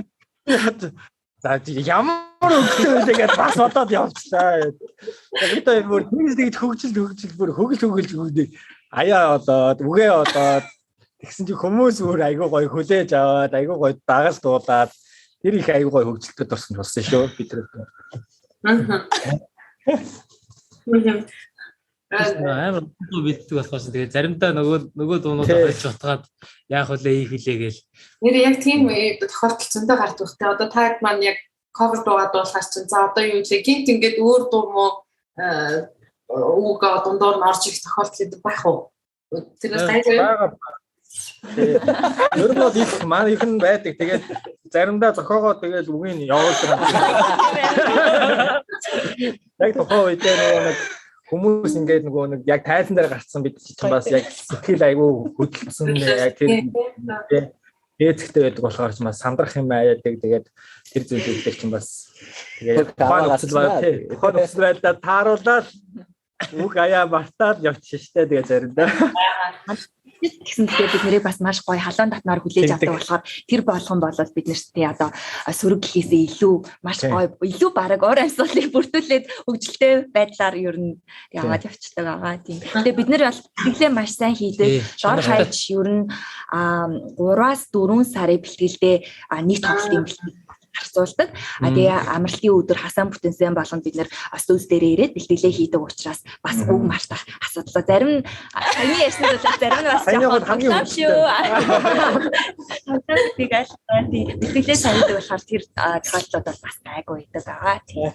за ямар хөхтэй вэ гээд бас бодоод явчихлаа. Тэгээд бүр нэг хөгжил бүр хөгж аяа одоод үгээ одоод тэгсэн чи хүмүүс өөр айгуу гоё хүлээж аваад айгуу гоё дагалт дуулаад тэр их айгуу гоё хөгжилтэй дурсан болсон шүү бид тэр. Амар бэлддэг болохоос тэгээ заримдаа нөгөө дуунуудаа хэлж утгаад яах вэ хийх хэлээ гээл. Нэр яг тийм тохиолдол зөндөө гардаг те. Одоо та маань яг cover дуугаа дуулахаар чинь за одоо юу вэ гинт ингээд өөр дуу мó угаа дундор орж ирэх тохиолдол байх уу? Тэрнээс тайлбар. Ер нь бол их маань их нь байдаг. Тэгээд заримдаа зохиогоо тэгээд үгийг явуулдаг. Яг тохоо үедээ нэг хүмүүс ингээд нөгөө нэг яг тайлан дээр гарцсан бид чинь бас яг сэтгэл айгүй хөдөлсөн яг тэр ээцэгтэй байдаг болохоор ч бас сандрах юм аяадаг. Тэгээд тэр зүйлүүдээр чинь бас тэгээд ухаан уцал байлаа тааруулаад үг аяа мартаад явчих штэ тэгээ заримдаа. Гэсэн тэгэхээр бид нэрийг бас маш гоё халуун татнаар хүлээж авдаг болохоор тэр болгон болоод бид нэртэй одоо сөрөг гэхээсээ илүү маш гоё илүү бараг ор амьсгалыг бүртгүүлээд хөгжилтэй байдлаар ер нь яваад явцдаг байгаа тийм. Тэгээ бид нэр бол тэглээ маш сайн хийдэг. Дор хаяж ер нь 3-4 сарын бэлтгэлдээ нэг тоглолт юм харьцуулдаг. Тэгээ амралтын өдөр хасаан бүтэнсэн болгонд бид нэр студиус дээр ирээд бэлтгэлээ хийдэг учраас бас үг мартах асуудал. Зарим таны ярьсан зүйл зарим нь бас хамгийн шүү. Тэгэл бэлтгэлээ сайддаг болохоор тэр тохиолдлууд бас гайгүй байдаг байгаа тийм.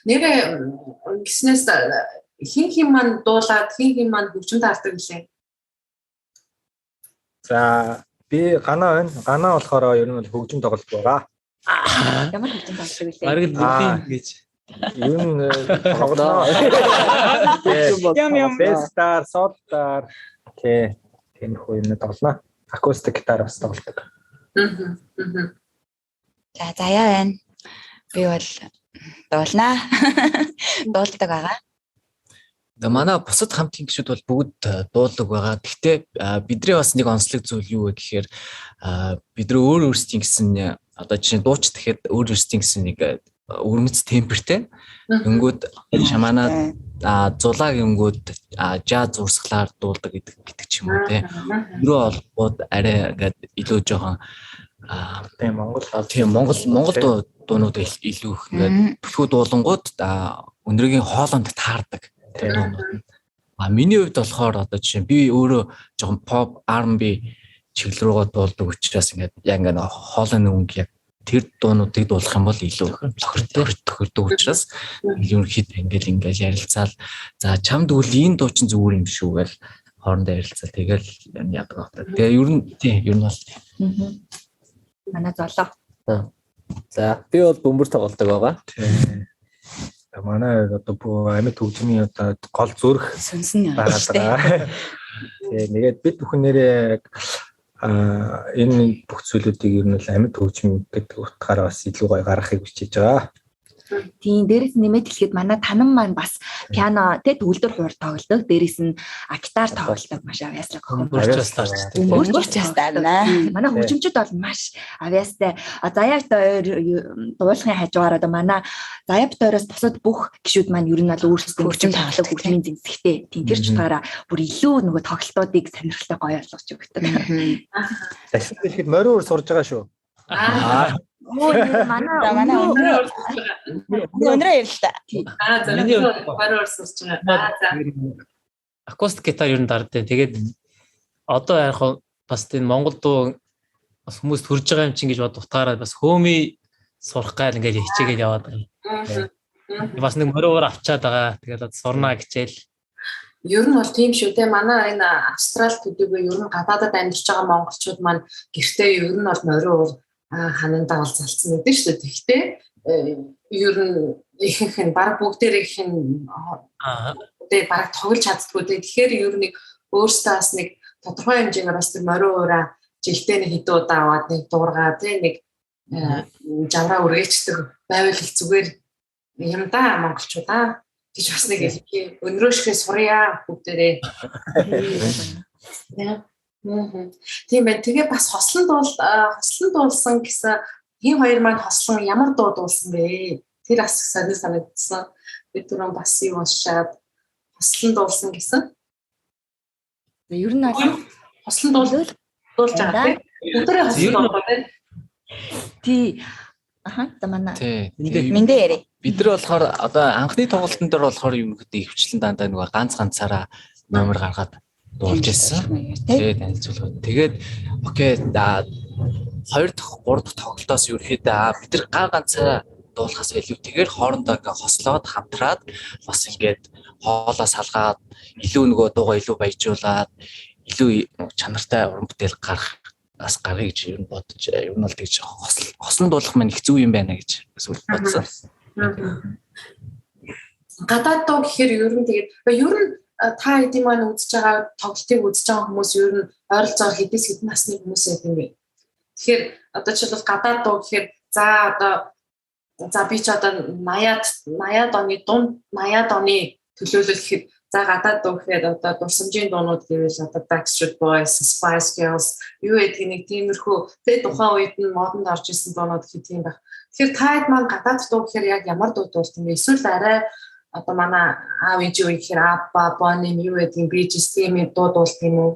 Нэрээ гиснээс хин маань дуулаад хин маань хөгжимд хардаг гэлээ. За би ганаа байна. Ганаа болохоор ер нь хөгжим тоглолт байгаа. Ямар хөгжим тоглолт вэ? Бараг бүгдийн гэж. Ер нь тоглоо. Бэстар, солтар. Тийм хөө юм тоглоно. Акустик гитар бас тоглодог. За заяа байна. Би бол дуулнаа. Дуулдаг байгаа. Манай бусад хамтын гишүүд бол бүгд дуулдаг байгаа. Гэхдээ бидний бас нэг онцлог зүйл юу вэ гэхээр бид нар өөр өөрсдийн гэсэн одоо жишээ нь дууч гэхэд өөр өөрсдийн гэсэн нэг өрмөц темпертэй.Өнгөд шаманаа зулааг өнгөд жаз урсгалаар дуулдаг гэдэг ч юм уу те. Өөрөө олбод арай ингээд илүү жоохон тийм Монгол дуунууд илүү их ингээд бүхүү дуулангууд өндрөгийн хоолонд таардаг. Миний хувьд болохоор одоо жишээ би өөрөө жоохон pop R&B чиглэл рүүгээ дуулдаг учраас ингээд яг ингээд хоолойны өнгө яг тэр дуунуудыг дуулах юм бол илүү тохирдог учраас ерөнхийдөө ингээд ярилцаал за чамд үл энэ дуу чинь зүгээр юм шүү гэж хоорондоо ярилцаал тэгэл яадаг байна. Тэгээ ер нь бол манай золоо. За би бол бөмбөр тоглодог байгаа. Манай одоо амьд хөгжмийн одоо гол зүрх сонсон юм. Тэгээ нэгээд бид бүхэн нэрээ энэ бүх зүйлүүдийг ер нь амьд хөгжим гэдэг утгаараа бас илүү гоё гаргахыг хүсэж байгаа. Тийм дээрээс нэмээд хэлэхэд манай танан маань бас пиано тэ төгөлдөр хуур тоглодог. Дээрээс нь гитар тоглодог маш авьяастай гохоо. Өнгөрч ястаа. Манай хөгжимчд бол маш авьяастай. Заяат дуулахын хажуугаар одоо манай Заяат дойроос бусад бүх гишүүд маань ер нь бол өөрсдөө хөгжим тоглох хөгжмийн зэнцгтэй. Тийм тэр ч утгаараа бүр илүү нөгөө тоглолтуудыг сонирхолтой гоё болгож өгдөг. Дахин хэлэхэд морин уур сурж байгаа шүү. Манай өнөрөө ярилта. Морин уур сурж байгаа. Акустик гитар ер нь дардیں۔ Тэгээд одоо яг бас энэ Монгол дуу бас хүмүүс төрж байгаа юм чинь гэж бод утгаараа бас хөөми сурах гал ингээд хичээгээд яваад байгаа. Бас нэг морин уур авчаад байгаа. Тэгээд сурнаа гэжээл. Ер нь бол тийм шүү те. Манай энэ Австрал төдийгүй ер нь гадаадад амьдарч байгаа монголчууд маань гэртээ ер нь бол морин уур ханандаа бол залцсан гэдэг шүү дээ. Тэгэхдээ ер нь ихэнх нь баг бүгдээрээ их нь баг тоглож чаддгүй. Тэгэхээр ер нь өөрөөсөө бас нэг тодорхой хэмжээгээр бас тэр морин уураа жилдээ нэг хэдэн удаа аваад нэг дуургаа те нэг жавраа үргээчдэг байвал их зүгээр юм да монголчуудаа гэж бас нэг хэлхий өнрөөшгөө сурья бүгдээрээ. Тийм байна. Тэгээ бас хослон дуулсан гэсэн ийм хоёр маань хослон ямар дуу дуулсан бэ? Тэр бас санагдсан. Бид түрүүн бас юу уншаад хослон дуулсан гэсэн. Ер нь хослон дуулж байгаа. Өдрөө хослон дуулсан байна. Тий. За манай. Мэндэ яри. Бид нар болохоор одоо анхны тоглолтын дээр болохоор юм хөдөө хөвчлэн дандаа нэг ганц-ганцаараа номер гаргаад дуулж ирсэн. Тэгээд танилцуулга. Тэгээд окей хоёр дахь, гурав дахь тоглолтоос ерөөхдөө бид нар гар ганцаараа дуулахаас илүү тэгээд хоорондоо ингээ хослоод хамтраад бас ингээд хоолоо салгаад илүү нөгөө дуугаа илүү баяжуулаад илүү чанартай уран бүтээл гарах бас гаргая гэж ер нь бодож ер нь бол тэгж хослон дуулах маань их зүг юм байна гэж бас бодсон. Гадаад дуу гэхээр ер нь тэгээд ер нь та хэдийн маань үзэж байгаа тоглолтыг үзэж байгаа хүмүүс ер нь ойролцоогоор хэдээс хэдэн насны хүмүүс байт юм бэ? Тэгэхээр одоо жишээлбэл гадаад дуу гэхээр за би ч одоо 80-аад оны дунд 80-аад оны төлөөлөл гэхэд за гадаад дуу гэхээр одоо дурсамжийн дуунууд гэвэл одоо Backstreet Boys, Spice Girls юу гэдэг нэг тиймэрхүү тэгээд тухайн үед нь модонд орж ирсэн дуунууд гэх тийм байх. Тэгэхээр та хэд маань гадаад дуу гэхээр яг ямар дуу дуулсан бэ? Эсвэл арай одоо манай аав ээж юу гэхээр Abba, Bonnie юу гэдэг Bee Gees тийм дуу дуулт юм уу?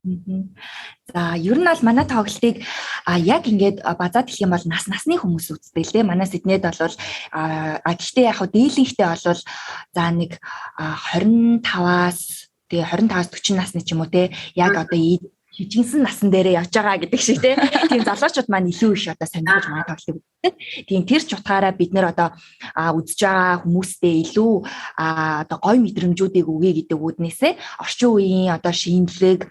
За ер нь бол манай тоглолтыг яг ингээд базаад хэлэх юм бол насны хүмүүс үздэг л дээ. Манай Сиднейд бол гэхдээ яг дийлэнхтэй бол за нэг 25-аас тэгээ 25-аас 40 насны ч юм уу те яг одоо хижигсэн насан дээрээ явж байгаа гэдэг шиг тийм залуучууд маань илүү их одоо сонирхож манай тоглолтыг үздэг. Тийм тэр ч утгаараа бид нэр одоо үзэж байгаа хүмүүстэй илүү одоо гоё мэдрэмжүүдийг өгье гэдэг үүднээсээ орчин үеийн одоо шинэлэг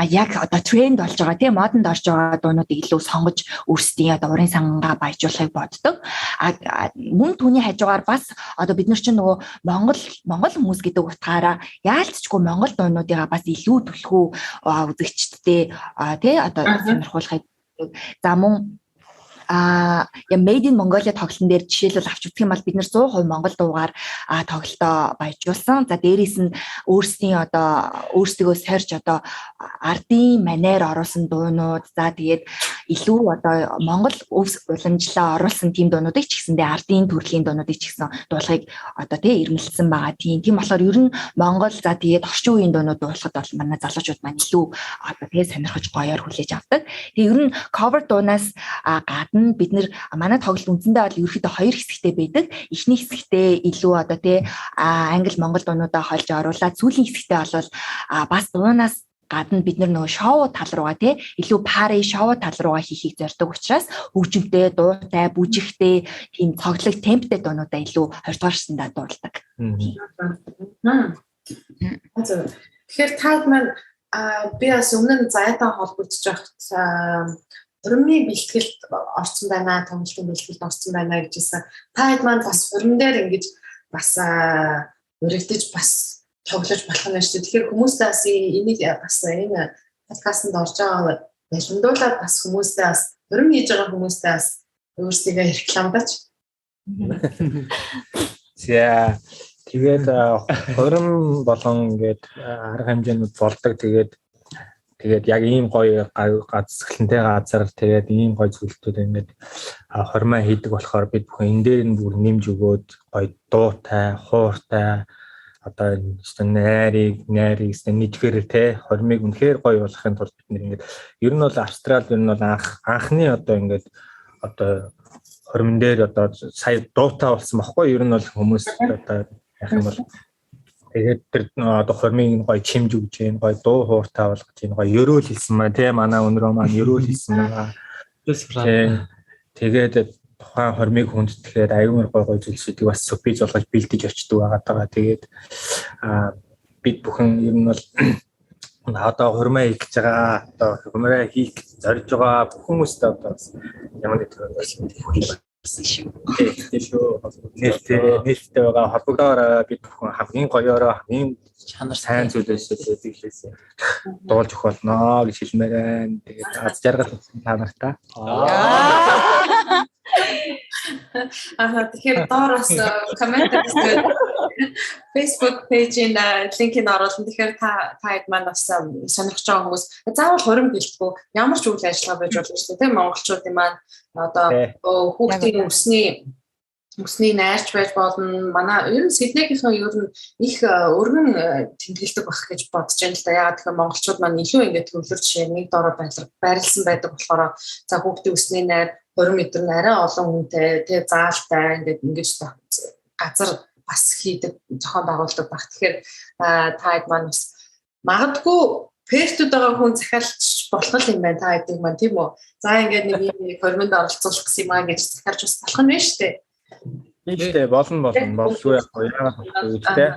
яг одоо тренд болж байгаа тийм модонд орж байгаа дуунуудыг илүү сонгож өөрсдийн одоо урын сангаа баяжуулахыг боддог. Мөн түүний хажуугаар бас одоо бид нар чинь нөгөө Монгол хүмүүс гэдэг утгаараа яалтчгүй Монгол дуунуудыгаа бас илүү түлхүү үзэгчдтэй тий одоо сонирхуулахыг за мөн Made in Mongolia тоглолтын дээр жишээлбэл авч үзэх юм бол бид нэр 100% Монгол дуугаар тоглолтоо баяжуулсан. За дээрээс нь өөрсдөө сорьж одоо ардын манер оруулсан дуунууд за тэгээд илүү одоо Монгол өвс уламжлаа оруулсан тийм дуунуудыг ч гэсэндээ ардын төрлийн дуунуудыг ч гэсэн дуулахыг одоо тий ирмэлсэн байгаа. Тийм болохоор ер нь Монгол за тэгээд орчин үеийн дуунууд дуулахад бол манай залуучууд маань илүү одоо тий сонирхож гоёор хүлээж авдаг. Тэгээд ер нь cover дуунаас бид нэр манай тоглолт үндсэндээ бол ерөөхдөө хоёр хэсэгтэй байдаг. Эхний хэсэгтээ илүү одоо тий англи монгол дуунуудаа хольж оруулаад сүүлийн хэсэгтээ бол бас дуунаас гадна бид нөгөө шоу тал руугаа тий илүү пари шоу тал руугаа хийхийг зорддог учраас хөгжимтэй, дуутай, бүжигтэй тийм цоглог темптэй дуунуудаа илүү 20 дугаар шатндаа дуулдаг. Тэгэхээр таад маань би бас өмнө нь заяатан холбогдож байхад хурмын бэлтгэлд орсон байна, тоглолтын бэлтгэлд орсон байна гэжсэн. Та хэд маань бас хурман дээр ингэж бас өргөдөж бас тоглож болох нь шүү дээ. Тэгэхээр хүмүүстэй бас энийг бас энэ подкастт орж байгаа ялгамдуулаад бас хүмүүстэй бас хурм хийж байгаа хүмүүстэй бас өөрсдөө рекламдаж За тэгээд хорин болон ингээд арга хэмжээнүүд болдог. Тэгээд яг ийм гоё гацсгэлэнтэй газар тэгээд ийм гоё зүйлүүд ингээд хормоо хийдэг болохоор бид бүхэн энэ дээр нь бүр нэмж өгөөд гоё дуутай, хууртай одоо нэшиг нэггээр те хормыг үнэхээр гоё болгохын тулд бид нэр ингээд ер нь бол Австрал ер нь бол анхны одоо ингээд одоо хормон дээр одоо сая дуутай болсон баггүй ер нь бол хүмүүс одоо яах юм бол тэгээд тэр одоо хормыг гоё чимж өгж гин гоё дуу хууртай болгож гин гоё ерөөл хэлсэн маа те манай өнрөө маань ерөөл хэлсэн маа тэгээд тухайн хормыг хүндэтгэхээр аюун гоё зүйлсүүдийг бас супиж болгож бэлдэж очдөг байгаа. Тэгээд бид бүхэн ер нь бол одоо хормоо хийж байгаа одоо хормоо хийх зорж байгаа бүх хүмүүстээ одоо ямар нэгэн төлөвлөсөн шүү. Нээлттэй байгаа холбогдоор бид бүхэн хамгийн гоёороо хамгийн чанар сайн зүйлээс хэлээсээ дуулж өгөх болно гэж хэлмээр байна. Тэгээд аз жаргал та нартай. Тэгэхээр доороос коммент хийгээд Facebook пэйжийн линкийг оруулна. Тэгэхээр та хэд маань бас сонирхож байгаа хүмүүс заавал хурим гэлтгүй ямар ч үйл ажиллагаа байж болно шүү дээ. Тийм монголчуудын маань одоо хүүхдийн өсний найрч байж болно. Манай ер нь Сиднейгийнхаа ер нь их өргөн тэмдэглэдэг байх гэж бодож байна л да. Яагаад тэгэхээр монголчууд маань илүү ингээд төвлөрч жишээ нэг дороо байрлсан байдаг болохоор за хүүхдийн өсний найр 20 метр арай олон хүнтэй тэгээ заалтай ингээд газар бас хийдэг зохион байгуулдаг баг. Тэгэхээр та хэд маань бас магадгүй пертүүд байгаа хүн захиалч болох юм байна та хэдийг маань тийм үү. За ингээд нэг юм хормонд оролцуулах гэсэн юм аа гэж захиалж бас болох нь байна шүү дээ. Тийм шүү дээ болно болгүй яг яагаад болохгүй дээ.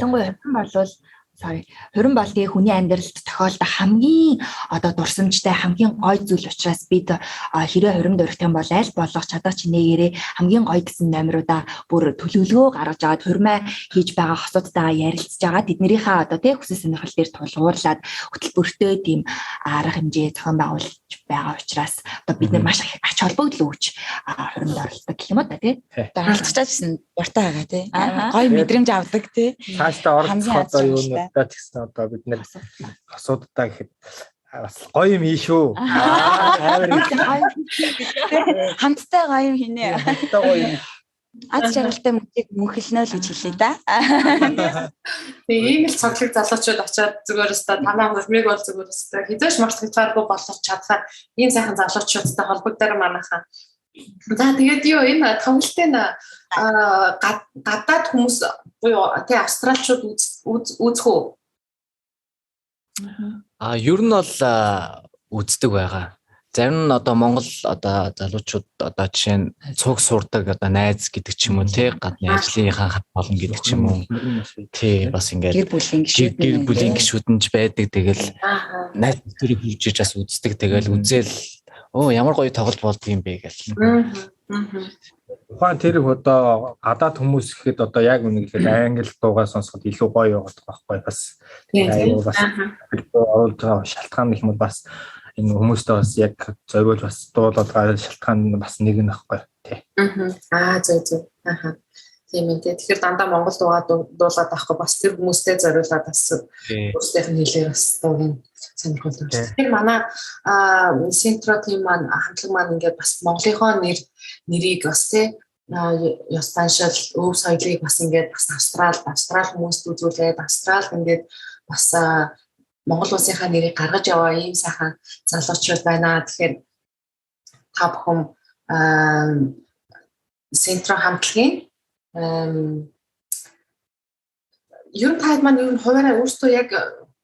Тэнгуй болвол хурин болдгийн хүний амьдралд тохиолдох хамгийн одоо дурсамжтай хамгийн гоё зүйл учраас бид хэрэг хурим дөрөх юм бол аль болох чадах чинээгээрээ хамгийн гоё гэсэн номеруудаа бүр төлөвлөгөө гаргаж аваад хурмаа хийж байгаа хосуудтайгаа ярилцж байгаа тэднэрийнхээ одоо тэг хүсэл сонирхол дээр тулгуурлаад хөтөлбөртэй тийм арга хэмжээ зохион байгуулж байгаа учраас одоо бид нар маш ач холбогдол өгч хуримд оролцдог гэх юм да тий. Одоо харилцаачсан дуртай байгаа тий. Гоё мэдрэмж авдаг тий. Цаашдаа оролцох одоо юу надад гэсэн одоо бид нэр асуудаа гэхэд бас гоё юм ий шүү. Хамттай гоё юм хийнэ. Хамттай гоё юм. Аз жаргалтай мөчийг мөнхөлнө л гэж хэлээ да. Тэгээ ийм л цоглог залуучууд очиод зүгээр өстой танаа хурмыг бол зүгээр өстой хизээш март хязгааргүй болох чадхаар ийм сайхан залуучуудтай холбогдоор манайхаа. За тэгээд юу энэ тоглолтын гадаад хүмүүс буюу тий австралчууд үзэх үү? Ер нь бол үздэг байгаа. Зарим нь одоо Монгол одоо залуучууд одоо жишээ нь цуг сурдаг одоо найз гэдэг ч юм уу тий гадны ажлынхаа хат болно гэдэг ч юм уу. Тий бас ингээд гэр бүлийн гишүүдэнж байдаг. Тэгэл найз төрийг хурж иж бас үздэг. Тэгэл үзэл ямар гоё тоглолт болдго юм бэ гэл. Ухаан тэр одоо гадаад хүмүүс ихэд одоо яг үнэ гэхэд англи дуугаа сонсоход илүү гоё яваад байгаа байхгүй бас. Тэгээд бас оруулж байгаа шалтгаан гэх юм бол бас энэ хүмүүстээ бас яг зориулж бас дуулаад байгаа шалтгаан бас нэг нь байхгүй тий. Зөв. Тийм ээ. Тэгэхээр дандаа Монгол дуугаа дуулаад байхгүй бас тэр хүмүүстэй зориулаад бас өөрсдийнх нь хэлээр бас дуугийн сонирхолтой. Тэгэхээр манай Синтро тим маань хамтлаг маань ингээд бас Монголынхоо нэрийг бас тий ёстаншил өв соёлыг бас ингээд бас Австрал хүмүүст үзүүлээд Австрал ингээд бас Монгол улсынхаа нэрийг гаргаж яваа ийм сайхан залуучууд байна. Тэгэхээр та бүхэн Синтро хамтлагийн ер нь таад маань ер нь хуваараа өөрсдөө яг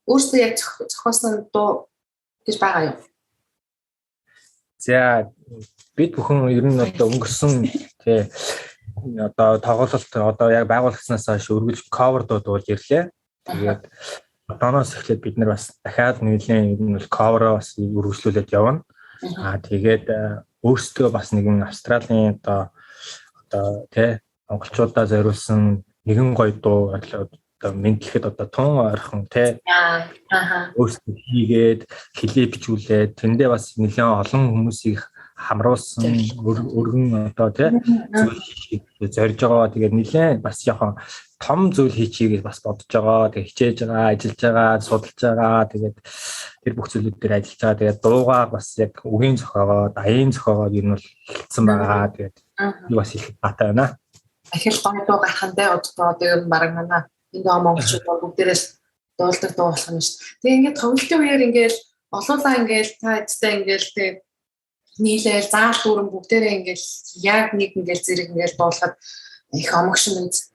зохиосон дуу гэж байгаа юм. За бид бүхэн ер нь одоо өнгөрсөн тий одоо тоглолт одоо яг байгуулагдсанаас хойш өргөж cover дуулж ирлээ. Тэгээд одооноос эхлээд бид нар бас дахиад нэлээд ер нь cover-оо бас үргэлжлүүлээд явна. Тэгээд өөрсдөө бас нэгэн Австралийн одоо тий монголчуудаа зориулсан нэгэн гоё дуу одоо мэдлэхэд одоо тун ойрхон тий өөрсдөө хийгээд клип бичүүлээд тэндээ бас нэлээд олон хүмүүсийг хамруулсан өргөн одоо тий зүйл хийхийг зорж байгаа. Тэгээд нэлээд бас жоохон том зүйл хийчихийг бас бодож байгаа. Тэгээд хичээж байгаа, ажиллаж байгаа, судалж байгаа. Тэгээд тэр бүх зүйлүүд дээр ажиллаж байгаа. Тэгээд дуугаа бас яг үгийн зохиогоо, даяын зохиогоо ер нь бол хэлсэн байгаа. Тэгээд би бас их баатай байна. Ахил гоё дуу гарахантай одоо тэгээд бараг манай энэ монголчууд бүгдээрээс дуулдаг дуу болох юм шүү дээ. Тэгээ ингээд тоглолтын үеэр ингээд олуулаа ингээд та эцтэй ингээд тэг нийлээл заал дүүрэн бүгдээрээ ингээд яг нэг ингээд зэрэг ингээд дуулахад их эмошн үз.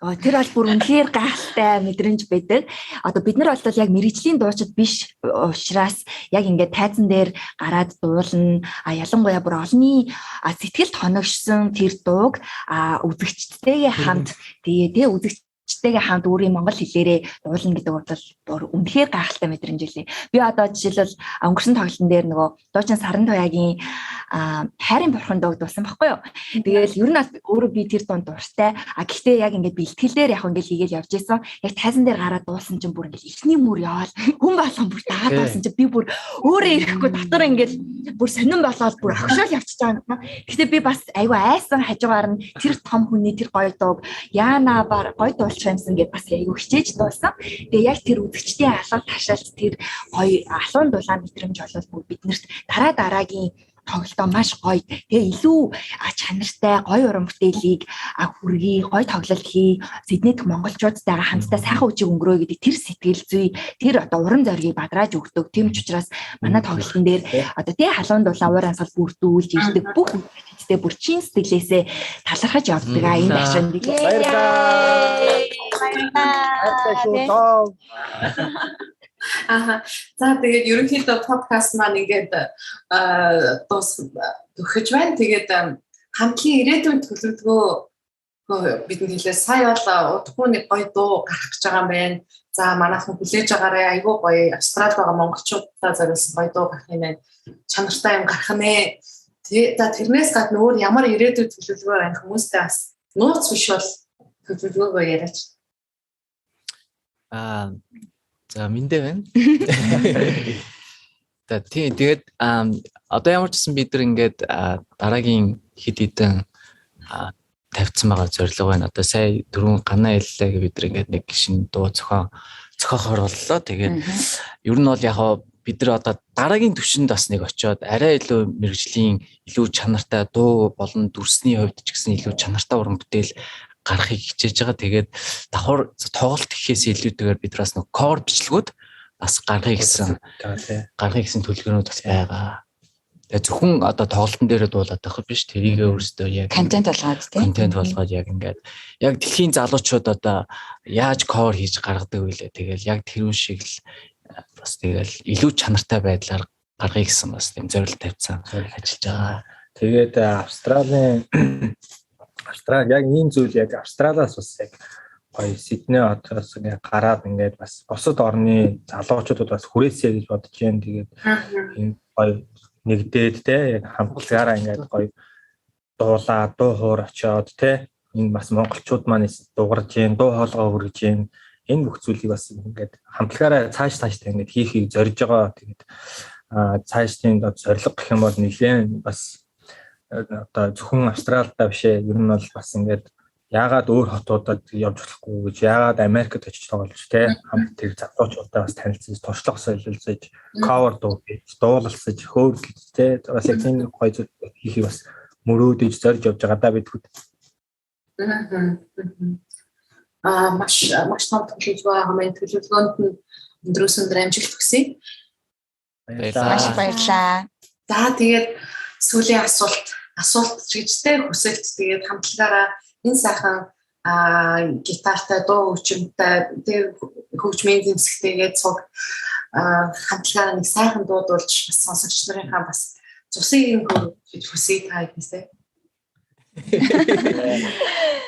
Тэр бол бүр үнэхээр гайхалтай мэдрэмж байдаг. Одоо бид нар бол яг мэрэгжлийн дуучид биш учраас яг ингээд тайзан дээр гараад дуулна. Ялангуяа бүр олонний сэтгэлд хоногшсон тэр дууг үзэгчдтэйгээ хамт тэгээ үзэгчтэйгээ хамт өөрийн монгол хэлээрээ дуулна гэдэг бол бүр үнэхээр гайхалтай мэдрэмж илээ. Би одоо жишээлбэл өнгөрсөн тоглолтын дээр нөгөө дуучин Саран Туяагийн хайрын бурхан дууг дуулсан байхгүй юу. Тэгээл ер нь өөрөө би тэр дунд дуртай. Гэхдээ яг ингээд бэлтгэлээр яг ингээд хийгээл явж исэн. Яг тайзан дээр гараад дуулсан чинь бүр ингээд ихний мөр яваал хүн болгон бүр дагаад дуулсан чинь би бүр өөрөө ирэхгүй дотор ингээд бүр сонирн болоод бүр огшоол явчихж байгаа юм. Гэхдээ би бас айгүй айсан хажуугаар нь тэр том хүний тэр гоё дууг яана бар гоё дуулчих юмсан гэдээ бас айгүй хичээж дуулсан. Тэгээ яг тэр үзэгчдийн алуун ташаалт тэр гоё алуун дулаан мэдрэмж болол бүр биднэрт дараагийн тоглолтоо маш гоё. Тэгээ илүү чанартай гоё уран бүтээлийг хүргэе, гоё тоглолт хий, Сиднейт монголчуудтайгаа хамтдаа сайхан үжиг өнгөрөө гэдэг тэр сэтгэл зүй, тэр одоо уран зоригийг бадрааж өгдөг. Тийм ч учраас манай тоглолтын дээр одоо тий халуун дулаан уур амьсгал бүрдүүлж ирдэг бүх үзэгчдээ бүр чин сэтгэлээсээ талархаж явдаг энэ дашранд. За тэгээд ерөнхийдөө подкаст маань ингээд төгсөж байна. Тэгээд хамтлагийн ирээдүйн төлөвлөгөө бидний хэлээ сая бол удахгүй нэг гоё дуу гарах гэж байгаа юм байна. За манайхан хүлээж байгаарай. Айгүй гоё Австралид байгаа монголчуудаа зориулсан гоё дуу гарах юм байна. Чанартай юм гарах нэ. Тэгээд тэрнээс гадна өөр ямар ирээдүйн төлөвлөгөө байна хүмүүстэй бас нууц биш бол төлөвлөгөөгөө яриач. За мэндэ байна. Тэгээд одоо ямар ч гэсэн бид нар ингээд дараагийн хэд хэдэн тавьсан байгаа зорилго байна. Одоо сая дөрвөн ганаа хэллээ гэж бид нар ингээд нэг шинэ дуу зохиохоор боллоо. Тэгээд ер нь бол яг бид нар одоо дараагийн түвшинд бас нэг очиод арай илүү мэрэгжлийн илүү чанартай дуу болон дүрсний хувьд ч гэсэн илүү чанартай уран бүтээл гарахыг хичээж байгаа. Тэгээд давхар тоглолт гэхээс илүүтэйгээр бид бас нэг core бичлэгүүд бас гаргахыг гэсэн төлөвлөгөөнүүд бас байгаа. Тэгээд зөвхөн одоо тоглолтын дээр дуулаад байх биш. Тэрийгээ өөрсдөө яг контент болгоод яг ингээд яг дэлхийн залуучууд одоо яаж core хийж гаргадаг вэ? Тэгэл яг тэрүүн шиг л бас тэгэл илүү чанартай байдлаар гаргахыг гэсэн бас тийм зорилт тавьсан ажиллаж байгаа. Тэгээд Австрали яг ийм зүйл яг Австралиас бас яг гоё Сидней хотоос ингээд гараад ингээд бас бусад орны залуучуудад бас хүрээсэй гэж бодож байна. Тэгээд энэ гоё нэгдээд те яг хамтлагаараа ингээд гоё дуулаа, дуу хоор очиод те энэ бас монголчууд маань дуурж гин, дуу хоолой хүргэж гин. Энэ бүх зүйлийг бас ингээд хамтлагаараа цааштай ингээд хийхийг зорж байгаа. Тэгээд цаашдын зорилго гэх юм бол нэлээд бас одоо зөвхөн Австралидаа биш ээ. Ер нь бол бас ингээд яагаад өөр хотуудад явж болохгүй гэж яагаад Америкт очиж тоглож те хамт тэр залуучуудаа бас танилцж, туршлага солилцож, cover дуу хийж, дуулалцаж, хөөрөлж те бас яг энэ гоё зүйл хийхийг бас мөрөөдөж зорж явж байгаа да бид хэд. Маш том төлөвлөгөө байгаа маань төлөвлөгөөнд нь өндрөөс өндөр амжилт хүсье. Маш баярлалаа. За тэгээд сүүлийн асуулт чигчтэй хүсэлт тэгээд хамтлагаараа энэ сайхан гитартай дуу хөгжимтэй тэг хөгжмийн зэмсэгтэйгээд цуг хамтлагаараа нэг сайхан дуудуулж бас сонсогч нарынхаа бас цусыг хөрвж хүсье та хэднэсээ.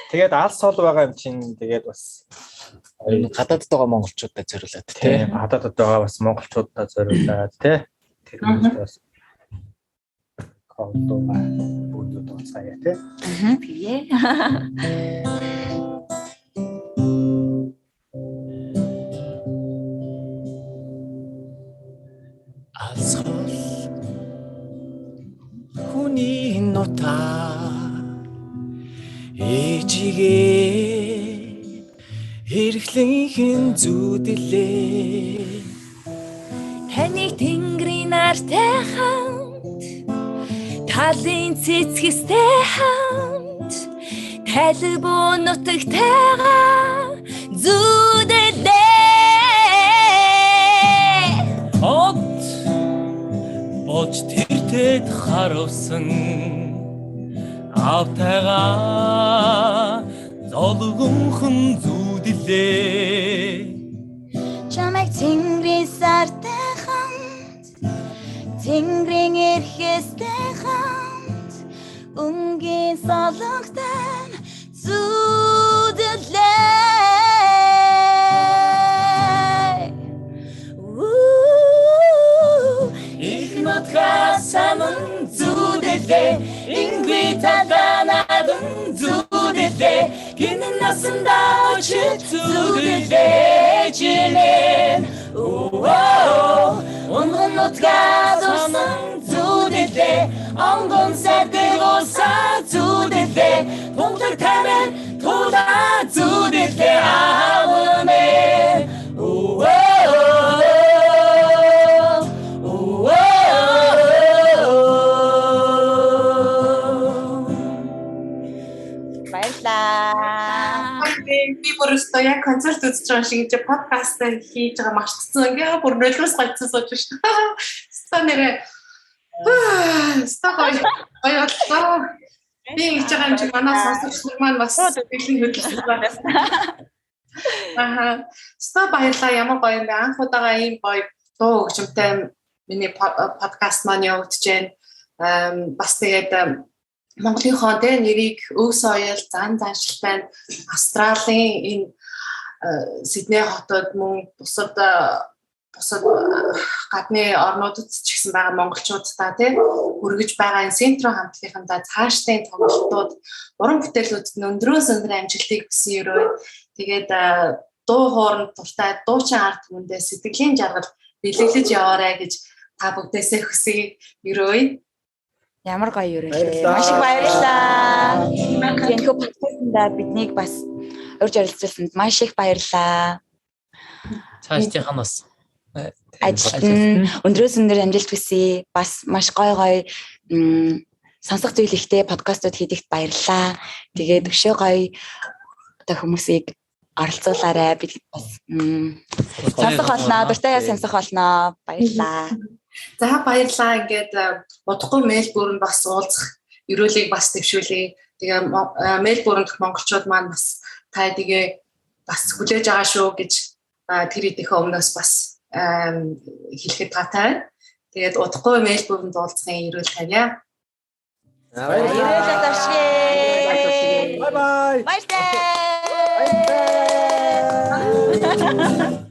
Тэгээд алс сол байгаа юм чинь тэгээд бас гадаадд байгаа монголчуудад зориулаад тий гадаадд байгаа бас монголчуудад зориулаад тий тэр хүмүүс бас колдоо бүгд тооцоолаа тий. Тэгээ. Алсхол жигээ эрхлэнхэн зүудлээ таныг тэнгэрийн нартай хамт талын цэцгэстэй хамт тайлбар нутагтайгаа зүудлээ От болж тэртэд харавсан автайгаа золгонхон зүудлээ чамайг тэнгэрийн сартай хамт тэнгэрийн эрхэстэй хамт өнгийн солонготой зүудлээ их нутгаас саман зүудлээ ингүй таданадын зүудлээ гинэн насанда очиж зүудлээ чилэн Онгон нутгаас саман зүудлээ онгон сардэг уусаа зүудлээ Пунктар тамэн туда зүудлээ аавнээ Би бүрөөсөө яг концерт үзэж байгаа шиг чи подкаст хийж байгаа марцсан. Ингээ бүр нөлөөс гойцсон сууж шүү. Станэрэ. Стагой. Би хийж байгаа юм чи манай сонсогч нар маань бас бэлэн хөдөлсөн байна. Ста баярлаа ямар гоё юм бэ? Анх удаага ийм гоё дуу хөгжимтэй миний подкаст маань явагдаж байна. Бас тэгээд Монголынхоо нэрийг өв соёл, зан заншилтай Австралийн энэ Сидней хотод мөн бусад гадны орнуудад ч гэсэн байгаа монголчуудаа хүргэж байгаа энэ Сентро хамтлагийнхаа цаашдын тоглолтууд, уран бүтээлүүд нь өндрөөс өндөр амжилтыг хүсэн өрөө. Тэгээд дуу хооронд дуртай дуучин арт түмэндээ сэтгэлийн жаргал бэлэглэж яваарай гэж та бүгдээсээ хүсье өрөө. Ямар гоё өрөөлөө. Маш их баярлалаа. Энэхүү подкастында биднийг бас урьж оролцуулсанд маш их баярлалаа. Цаашдынх нь бас Ажилтан өндрөөс өндөр амжилт хүсье. Бас маш гоё сонсох зүйл ихтэй подкастууд хийдэгт баярлалаа. Тэгээд өшөө гоё одоо хүмүүсийг оролцуулаарай. Бид бас сонсох болно. Дуртай сонсох болно. Баярлалаа. За баярлалаа. Ингээд удахгүй Мельбурн бас уулзах өрөөлийг бас төвшүүлье. Тэгээ Мельбурнд монголчууд маань бас та тэгээ бас хүлээж байгаа шүү гэж тэр идэх өмнөөс бас хэлэхэд таатай. Тэгээд удахгүй Мельбурнд уулзахын өрөөл тавья. Баярлалаа. Bye bye. Баярлалаа.